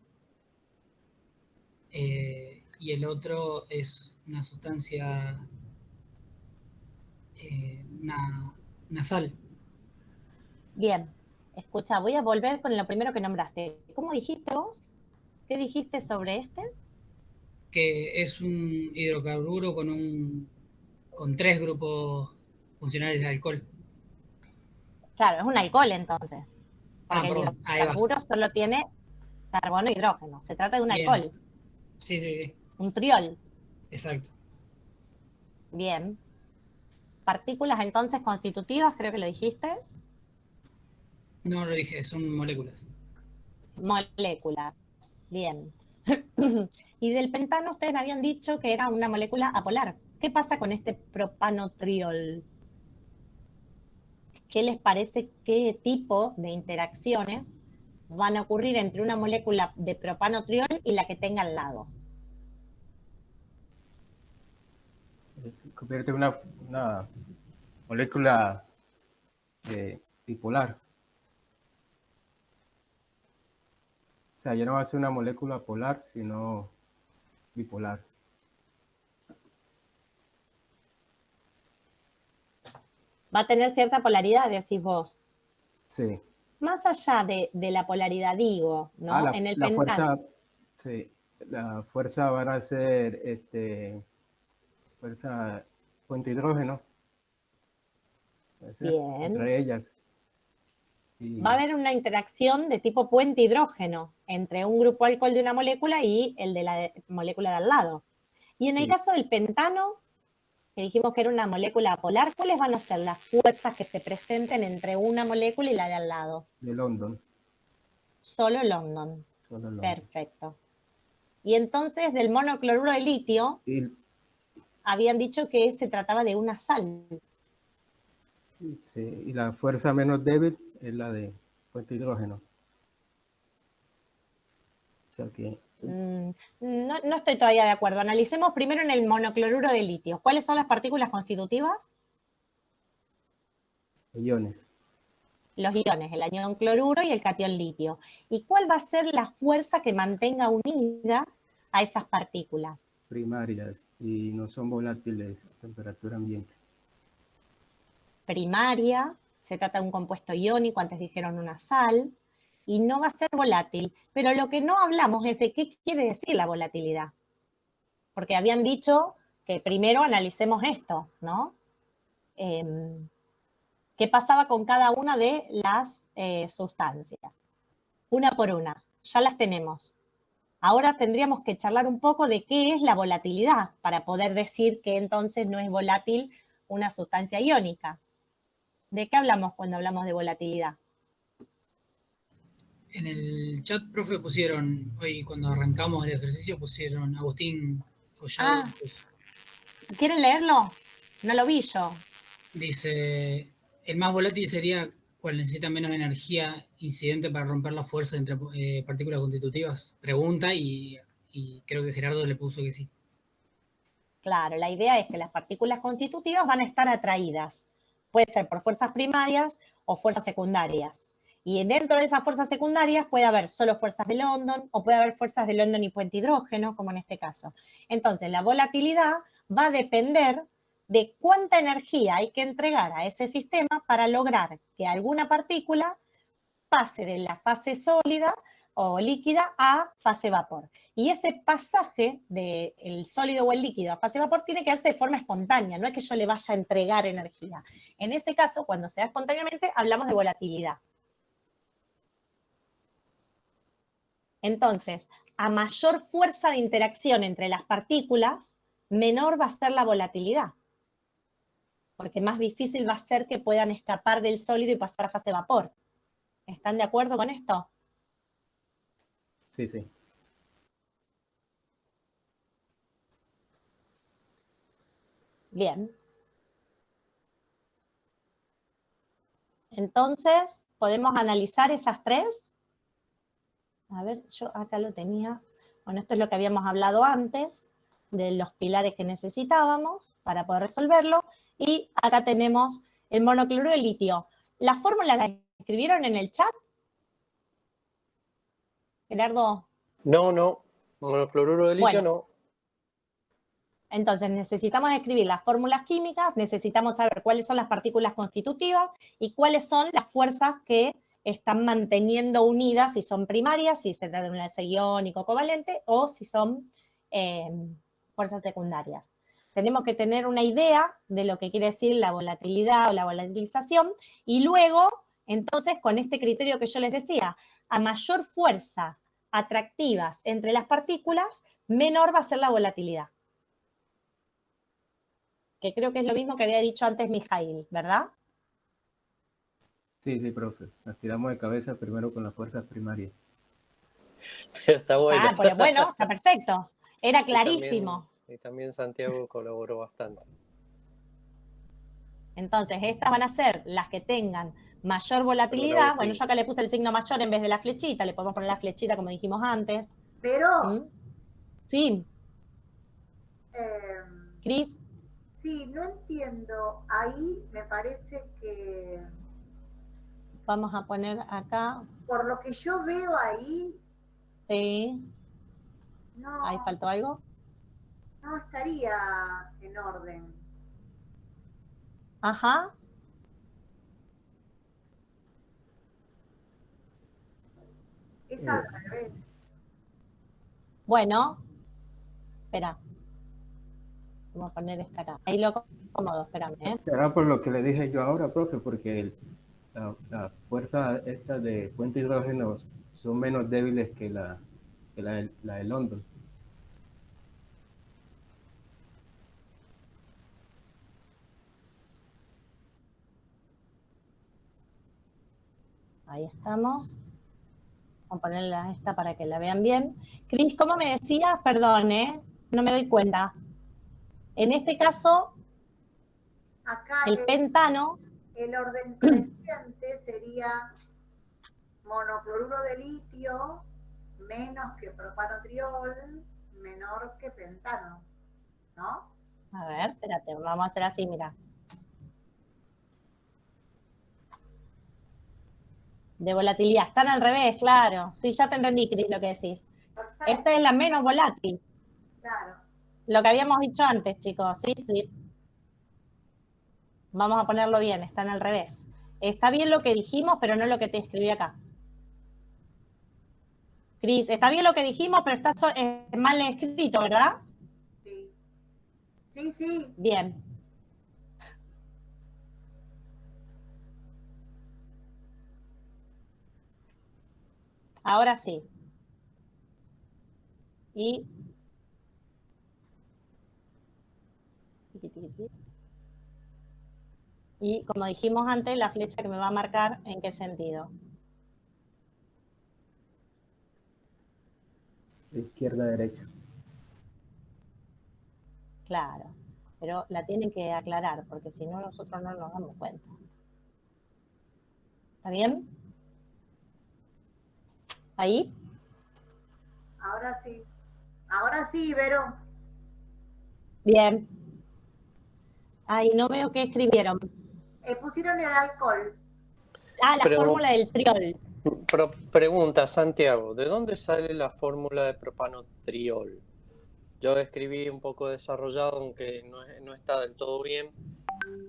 Y el otro es una sustancia, una sal. Bien. Escucha, voy a volver con lo primero que nombraste. ¿Cómo dijiste vos? ¿Qué dijiste sobre este? Que es un hidrocarburo con 3 grupos funcionales de alcohol. Claro, es un alcohol entonces. Porque el Perdón, ahí va. hidrocarburo solo tiene carbono e hidrógeno. Se trata de un Bien. alcohol. Sí. Un triol. Exacto. Bien. Partículas entonces constitutivas, creo que lo dijiste. No lo dije, son moléculas. Moléculas. Bien. Y del pentano ustedes me habían dicho que era una molécula apolar. ¿Qué pasa con este propanotriol? ¿Qué les parece? ¿Qué tipo de interacciones van a ocurrir entre una molécula de propanotriol y la que tenga al lado? Se convierte en una molécula bipolar. O sea, ya no va a ser una molécula polar, sino bipolar. Va a tener cierta polaridad, decís vos. Sí. Más allá de la polaridad, digo, ¿no? En el pentano. La fuerza van a ser fuerza puente hidrógeno. Bien. Entre ellas. Va a haber una interacción de tipo puente hidrógeno entre un grupo alcohol de una molécula y el de la molécula de al lado. Y en el caso del pentano, que dijimos que era una molécula polar, ¿cuáles van a ser las fuerzas que se presenten entre una molécula y la de al lado? De London. Solo London. Perfecto. Y entonces del monocloruro de litio, habían dicho que se trataba de una sal. Sí, y la fuerza menos débil es la de puente hidrógeno. O sea que... No estoy todavía de acuerdo. Analicemos primero en el monocloruro de litio. ¿Cuáles son las partículas constitutivas? Iones. los iones, el anión cloruro y el catión litio. ¿Y cuál va a ser la fuerza que mantenga unidas a esas partículas? Primarias y no son volátiles a temperatura ambiente. Primaria, se trata de un compuesto iónico, antes dijeron una sal, y no va a ser volátil. Pero lo que no hablamos es de qué quiere decir la volatilidad. Porque habían dicho que primero analicemos esto, ¿no? ¿Qué pasaba con cada una de las sustancias? Una por una, ya las tenemos. Ahora tendríamos que charlar un poco de qué es la volatilidad para poder decir que entonces no es volátil una sustancia iónica. ¿De qué hablamos cuando hablamos de volatilidad? En el chat, profe, pusieron, hoy cuando arrancamos el ejercicio, pusieron Agustín Collado. ¿Quieren leerlo? No lo vi yo. Dice, el más volátil sería cuál necesita menos energía incidente para romper la fuerza entre partículas constitutivas. Pregunta y creo que Gerardo le puso que sí. Claro, la idea es que las partículas constitutivas van a estar atraídas. Puede ser por fuerzas primarias o fuerzas secundarias. Y dentro de esas fuerzas secundarias puede haber solo fuerzas de London o puede haber fuerzas de London y puente hidrógeno, como en este caso. Entonces, la volatilidad va a depender de cuánta energía hay que entregar a ese sistema para lograr que alguna partícula pase de la fase sólida o líquida a fase vapor. Y ese pasaje del sólido o el líquido a fase vapor tiene que darse de forma espontánea, no es que yo le vaya a entregar energía. En ese caso, cuando se da espontáneamente, hablamos de volatilidad. Entonces, a mayor fuerza de interacción entre las partículas, menor va a ser la volatilidad. Porque más difícil va a ser que puedan escapar del sólido y pasar a fase vapor. ¿Están de acuerdo con esto? Sí, sí. Bien. Entonces, ¿podemos analizar esas tres? A ver, yo acá lo tenía. Bueno, esto es lo que habíamos hablado antes, de los pilares que necesitábamos para poder resolverlo. Y acá tenemos el monocloruro de litio. ¿La fórmula la escribieron en el chat? Gerardo. No. Monocloruro de litio no. Entonces necesitamos escribir las fórmulas químicas, necesitamos saber cuáles son las partículas constitutivas y cuáles son las fuerzas que están manteniendo unidas, si son primarias, si se trata de un enlace iónico covalente o si son fuerzas secundarias. Tenemos que tener una idea de lo que quiere decir la volatilidad o la volatilización y luego, entonces, con este criterio que yo les decía, a mayor fuerzas atractivas entre las partículas, menor va a ser la volatilidad. Que creo que es lo mismo que había dicho antes Mijail, ¿verdad? Sí, profe. Nos tiramos de cabeza primero con las fuerzas primarias. Está bueno. Pero bueno, está perfecto. Era clarísimo. Y también Santiago colaboró bastante. Entonces, estas van a ser las que tengan mayor volatilidad. Bueno, yo acá le puse el signo mayor en vez de la flechita. Le podemos poner la flechita como dijimos antes. Pero... Sí. Cris. Sí, no entiendo. Ahí me parece que... Vamos a poner acá. Por lo que yo veo ahí... Sí. No. ¿Ahí faltó algo? No estaría en orden. Ajá. Es al revés. Bueno. Espera. Vamos a poner esta acá. Ahí lo acomodo, espérame. Será por lo que le dije yo ahora, profe, porque la fuerza esta de puente hidrógeno son menos débiles que la de London. Ahí estamos. Vamos a ponerle a esta para que la vean bien. Cris, ¿cómo me decías? Perdón, no me doy cuenta. En este caso, acá el pentano... El orden creciente sería monocloruro de litio menos que propanotriol menor que pentano, ¿no? A ver, espérate, vamos a hacer así, mira. De volatilidad. Están al revés, claro. Sí, ya te entendí, Cris, lo que decís. Perfecto, Esta es la menos volátil. claro. Lo que habíamos dicho antes, chicos. Sí, sí. Vamos a ponerlo bien, están al revés. Está bien lo que dijimos, pero no lo que te escribí acá. Cris, está bien lo que dijimos, pero está mal escrito, ¿verdad? Sí, sí, sí. Bien. Ahora sí. Y como dijimos antes, la flecha que me va a marcar en qué sentido. De izquierda a derecha. Claro. Pero la tienen que aclarar, porque si no, nosotros no nos damos cuenta. ¿Está bien? ¿Ahí? Ahora sí. Ahora sí, Vero. Bien. Ay, no veo qué escribieron. Pusieron el alcohol. Ah, la Pero- fórmula del triol. Pregunta, Santiago, ¿de dónde sale la fórmula de propanotriol? Yo escribí un poco desarrollado, aunque no está del todo bien,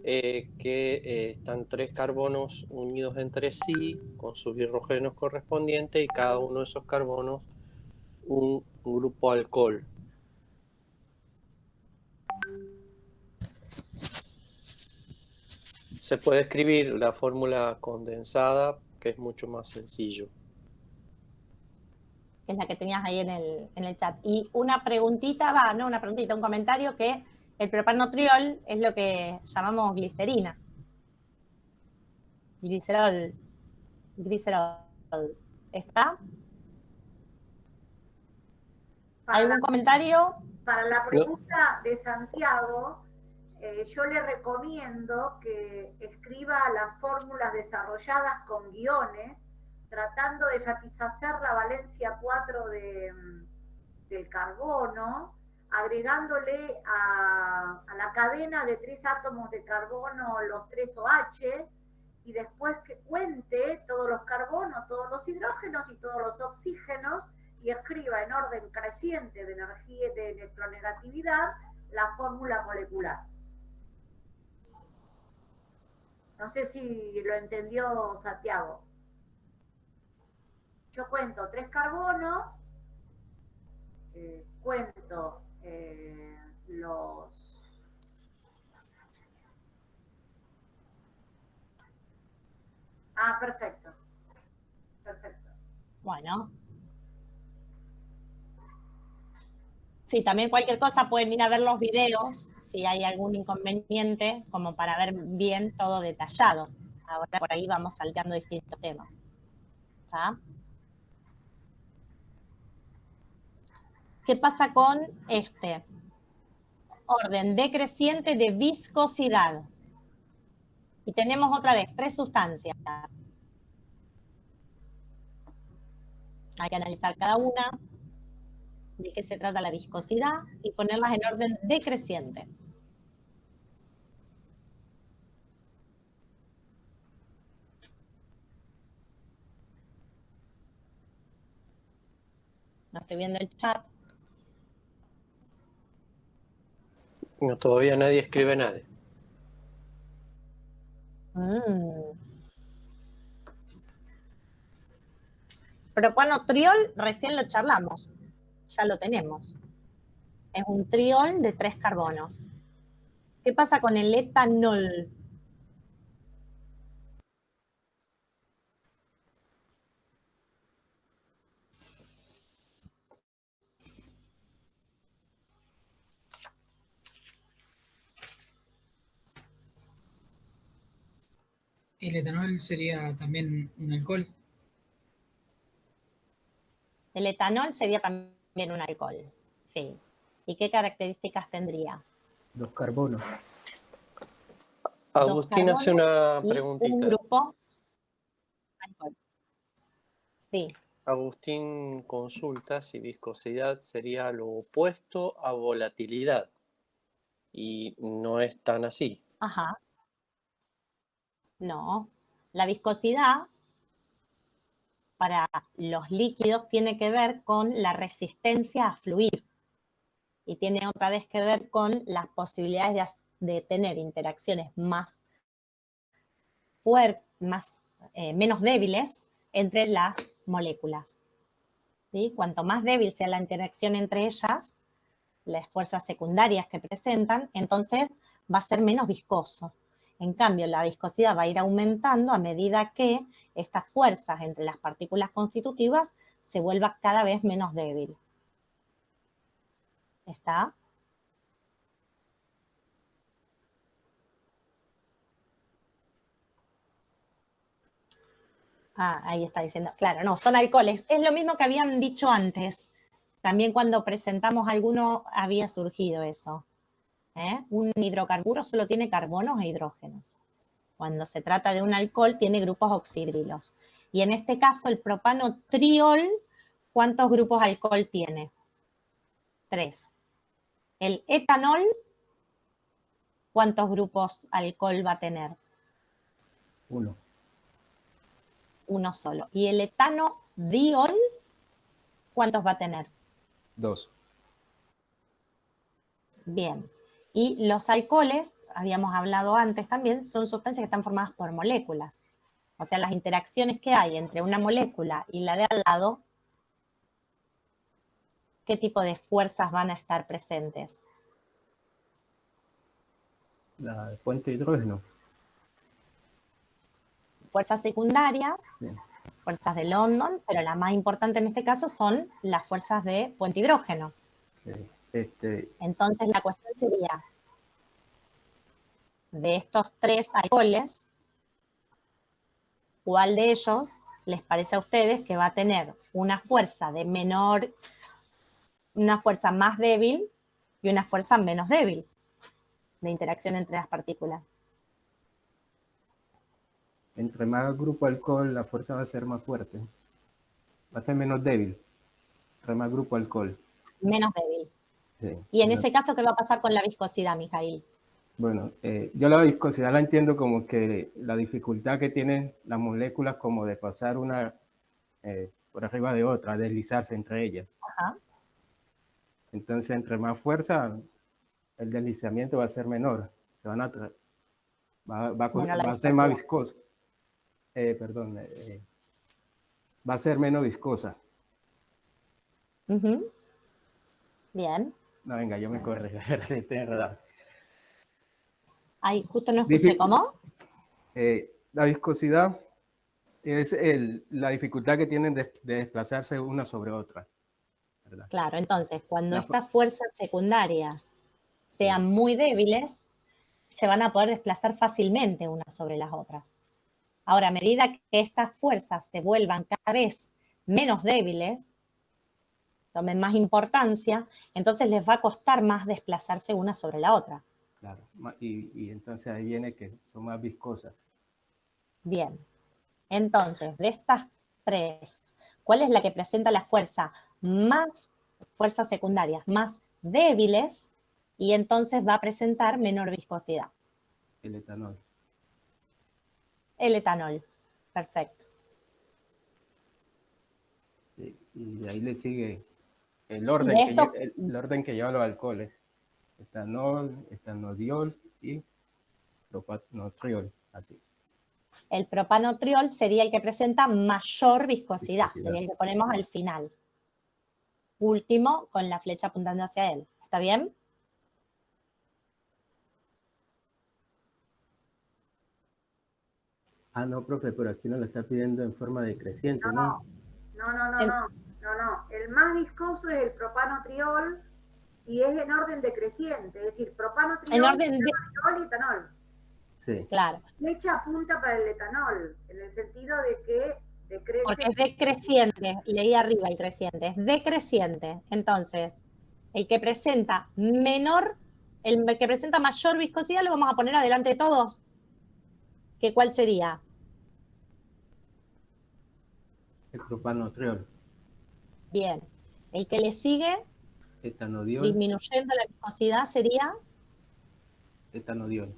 que están 3 carbonos unidos entre sí, con sus hidrógenos correspondientes, y cada uno de esos carbonos un grupo alcohol. Se puede escribir la fórmula condensada, que es mucho más sencillo. Que es la que tenías ahí en el chat. Y una preguntita, no una preguntita, un comentario, que el propanotriol es lo que llamamos glicerina. Glicerol. ¿Está? ¿Algún comentario? Para la pregunta de Santiago, yo le recomiendo que escriba las fórmulas desarrolladas con guiones, tratando de satisfacer la valencia 4 del carbono, agregándole a la cadena de 3 átomos de carbono los 3 OH, y después que cuente todos los carbonos, todos los hidrógenos y todos los oxígenos, y escriba en orden creciente de energía y de electronegatividad la fórmula molecular. No sé si lo entendió Santiago. Yo cuento 3 carbonos, cuento los... Ah, perfecto. Perfecto. Bueno. Sí, también cualquier cosa pueden ir a ver los videos si hay algún inconveniente, como para ver bien todo detallado. Ahora por ahí vamos salteando distintos temas. ¿Está? ¿Qué pasa con este? Orden decreciente de viscosidad. Y tenemos otra vez 3 sustancias. Hay que analizar cada una, de qué se trata la viscosidad y ponerlas en orden decreciente. No estoy viendo el chat. No, todavía nadie escribe nada. Propanotriol recién lo charlamos. Ya lo tenemos. Es un triol de 3 carbonos. ¿Qué pasa con el etanol? El etanol sería también un alcohol. El etanol sería también un alcohol. Sí. ¿Y qué características tendría? 2 carbonos. Agustín hace una y preguntita. un grupo alcohol. Sí. Agustín consulta si viscosidad sería lo opuesto a volatilidad. Y no es tan así. Ajá. No. La viscosidad para los líquidos tiene que ver con la resistencia a fluir y tiene otra vez que ver con las posibilidades de tener interacciones más fuertes, menos débiles entre las moléculas. ¿Sí? Cuanto más débil sea la interacción entre ellas, las fuerzas secundarias que presentan, entonces va a ser menos viscoso. En cambio, la viscosidad va a ir aumentando a medida que estas fuerzas entre las partículas constitutivas se vuelvan cada vez menos débil. ¿Está? Ah, ahí está diciendo, claro, no, son alcoholes. Es lo mismo que habían dicho antes. También cuando presentamos alguno había surgido eso. Un hidrocarburo solo tiene carbonos e hidrógenos. Cuando se trata de un alcohol tiene grupos oxidrilos. Y en este caso el propano triol, ¿cuántos grupos alcohol tiene? 3. El etanol, ¿cuántos grupos alcohol va a tener? 1. Uno solo. ¿Y el etanodiol, cuántos va a tener? 2. Bien. Y los alcoholes, habíamos hablado antes también, son sustancias que están formadas por moléculas. O sea, las interacciones que hay entre una molécula y la de al lado, ¿qué tipo de fuerzas van a estar presentes? La fuente de hidrógeno. Fuerzas secundarias, Sí. fuerzas de London, pero la más importante en este caso son las fuerzas de puente hidrógeno. Sí. Entonces la cuestión sería, de estos 3 alcoholes, ¿cuál de ellos les parece a ustedes que va a tener una fuerza de menor, una fuerza más débil y una fuerza menos débil de interacción entre las partículas? Entre más grupo alcohol, la fuerza va a ser más fuerte. Va a ser menos débil. Entre más grupo alcohol. Menos débil. Sí. Y en ese caso, ¿qué va a pasar con la viscosidad, Mijail? Bueno, yo la viscosidad la entiendo como que la dificultad que tienen las moléculas como de pasar una por arriba de otra, deslizarse entre ellas. Ajá. Entonces, entre más fuerza, el deslizamiento va a ser menor. Se van a va a ser más viscoso. Va a ser menos viscosa. Uh-huh. Bien. No, venga, yo me corrijo, estoy enredado. Ay, justo no escuché, ¿cómo? La viscosidad es la dificultad que tienen de desplazarse una sobre otra, ¿verdad? Claro, entonces, cuando estas fuerzas secundarias sean muy débiles, se van a poder desplazar fácilmente unas sobre las otras. Ahora, a medida que estas fuerzas se vuelvan cada vez menos débiles, tomen más importancia, entonces les va a costar más desplazarse una sobre la otra. Claro, y entonces ahí viene que son más viscosas. Bien, entonces, de estas 3, ¿cuál es la que presenta la fuerzas secundarias más débiles y entonces va a presentar menor viscosidad? El etanol. El etanol, perfecto. Sí, y de ahí le sigue el orden que lleva los alcoholes. Etanol, etanodiol y propanotriol, así. El propanotriol sería el que presenta mayor viscosidad, sería el que ponemos al final. Último, con la flecha apuntando hacia él. ¿Está bien? Ah, no, profe, pero aquí nos lo está pidiendo en forma decreciente, ¿no? No. El más viscoso es el propanotriol y es en orden decreciente, es decir, propanotriol, en orden y etanol. Sí. Claro. La flecha apunta para el etanol, en el sentido de que decrece. Porque es decreciente, leí arriba el creciente, es decreciente. Entonces, el que presenta mayor viscosidad lo vamos a poner adelante de todos. ¿Cuál sería? El propanotriol. Bien. El que le sigue, etanodiol, disminuyendo la viscosidad, sería etanodiol.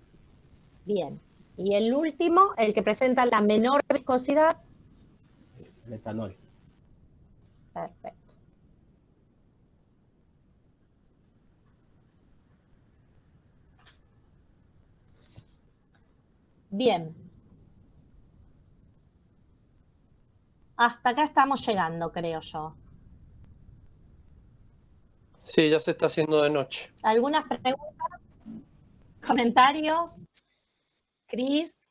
Bien. Y el último, el que presenta la menor viscosidad, metanol. Perfecto. Bien. Hasta acá estamos llegando, creo yo. Sí, ya se está haciendo de noche. ¿Algunas preguntas? ¿Comentarios? Cris,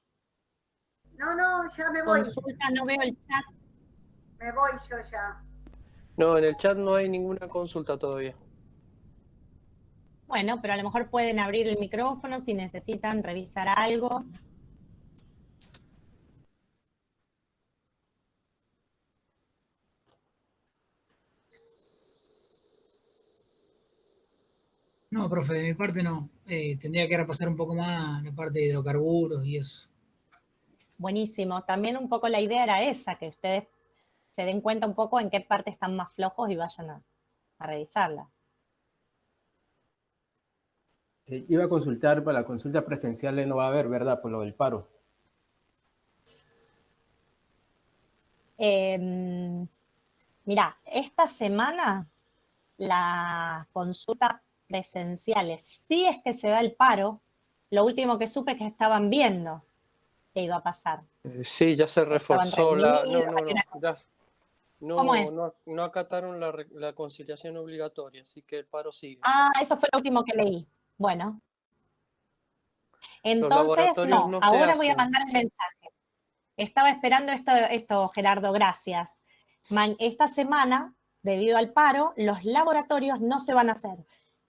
No, ya me voy. consulta, no veo el chat. Me voy yo ya. No, en el chat no hay ninguna consulta todavía. Bueno, pero a lo mejor pueden abrir el micrófono si necesitan revisar algo. No, profe, de mi parte no. Tendría que repasar un poco más la parte de hidrocarburos y eso. Buenísimo. También un poco la idea era esa, que ustedes se den cuenta un poco en qué parte están más flojos y vayan a revisarla. Iba a consultar, para la consulta presencial no va a haber, ¿verdad? Por lo del paro. Mira, esta semana las consultas presenciales, si es que se da el paro, lo último que supe es que estaban viendo qué iba a pasar. Sí, ya se reforzó la... ¿Cómo es? No acataron la conciliación obligatoria, así que el paro sigue. Ah, eso fue lo último que leí. Bueno. Entonces, laboratorios no se ahora voy a hacen. mandar el mensaje. Estaba esperando esto, Gerardo, gracias. Esta semana, debido al paro, los laboratorios no se van a hacer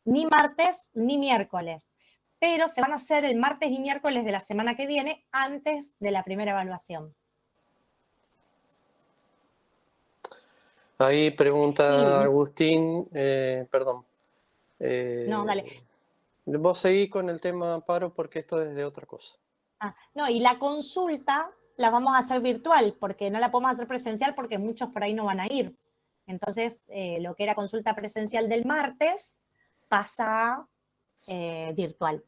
ni martes ni miércoles, pero se van a hacer el martes y miércoles de la semana que viene antes de la primera evaluación. Ahí pregunta Agustín, perdón. No, dale. Vos seguís con el tema paro porque esto es de otra cosa. No, y la consulta la vamos a hacer virtual porque no la podemos hacer presencial porque muchos por ahí no van a ir. Entonces, lo que era consulta presencial del martes pasa a virtual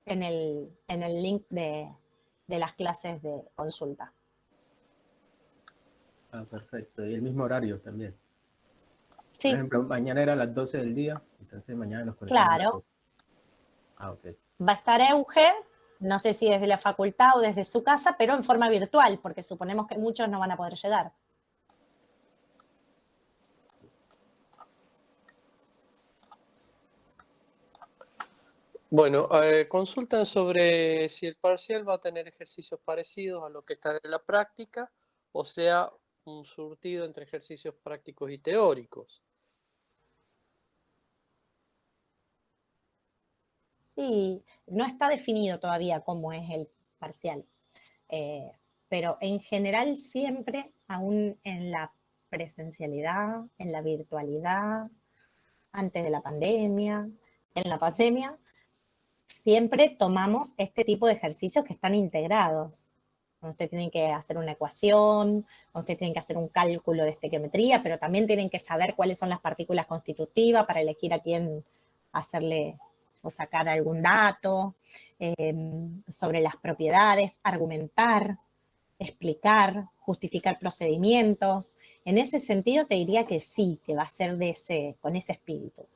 en el link de las clases de consulta. Ah, perfecto. Y el mismo horario también. Sí. Por ejemplo, mañana era a las 12 del día, entonces mañana nos conectamos. Claro. Ok. Va a estar Euge, no sé si desde la facultad o desde su casa, pero en forma virtual, porque suponemos que muchos no van a poder llegar. Bueno, consultan sobre si el parcial va a tener ejercicios parecidos a lo que está en la práctica, o sea, un surtido entre ejercicios prácticos y teóricos. Sí, no está definido todavía cómo es el parcial, pero en general siempre, aún en la presencialidad, en la virtualidad, antes de la pandemia, en la pandemia, siempre tomamos este tipo de ejercicios que están integrados. Usted tiene que hacer una ecuación, usted tiene que hacer un cálculo de estequiometría, pero también tienen que saber cuáles son las partículas constitutivas para elegir a quién hacerle o sacar algún dato, sobre las propiedades, argumentar, explicar, justificar procedimientos. En ese sentido te diría que sí, que va a ser con ese espíritu.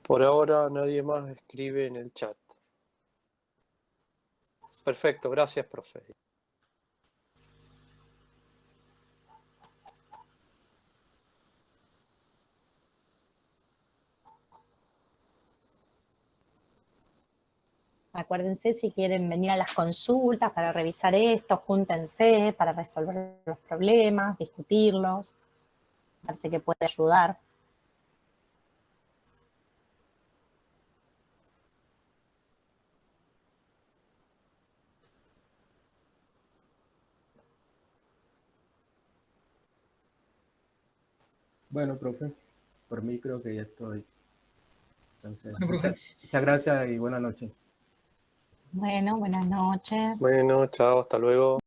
Por ahora nadie más escribe en el chat. Perfecto, gracias, profe. Acuérdense, si quieren venir a las consultas para revisar esto, júntense para resolver los problemas, discutirlos. Parece que puede ayudar. Bueno, profe, por mí creo que ya estoy. Entonces, Bueno, profe. muchas gracias y buenas noches. Bueno, buenas noches. Bueno, chao, hasta luego.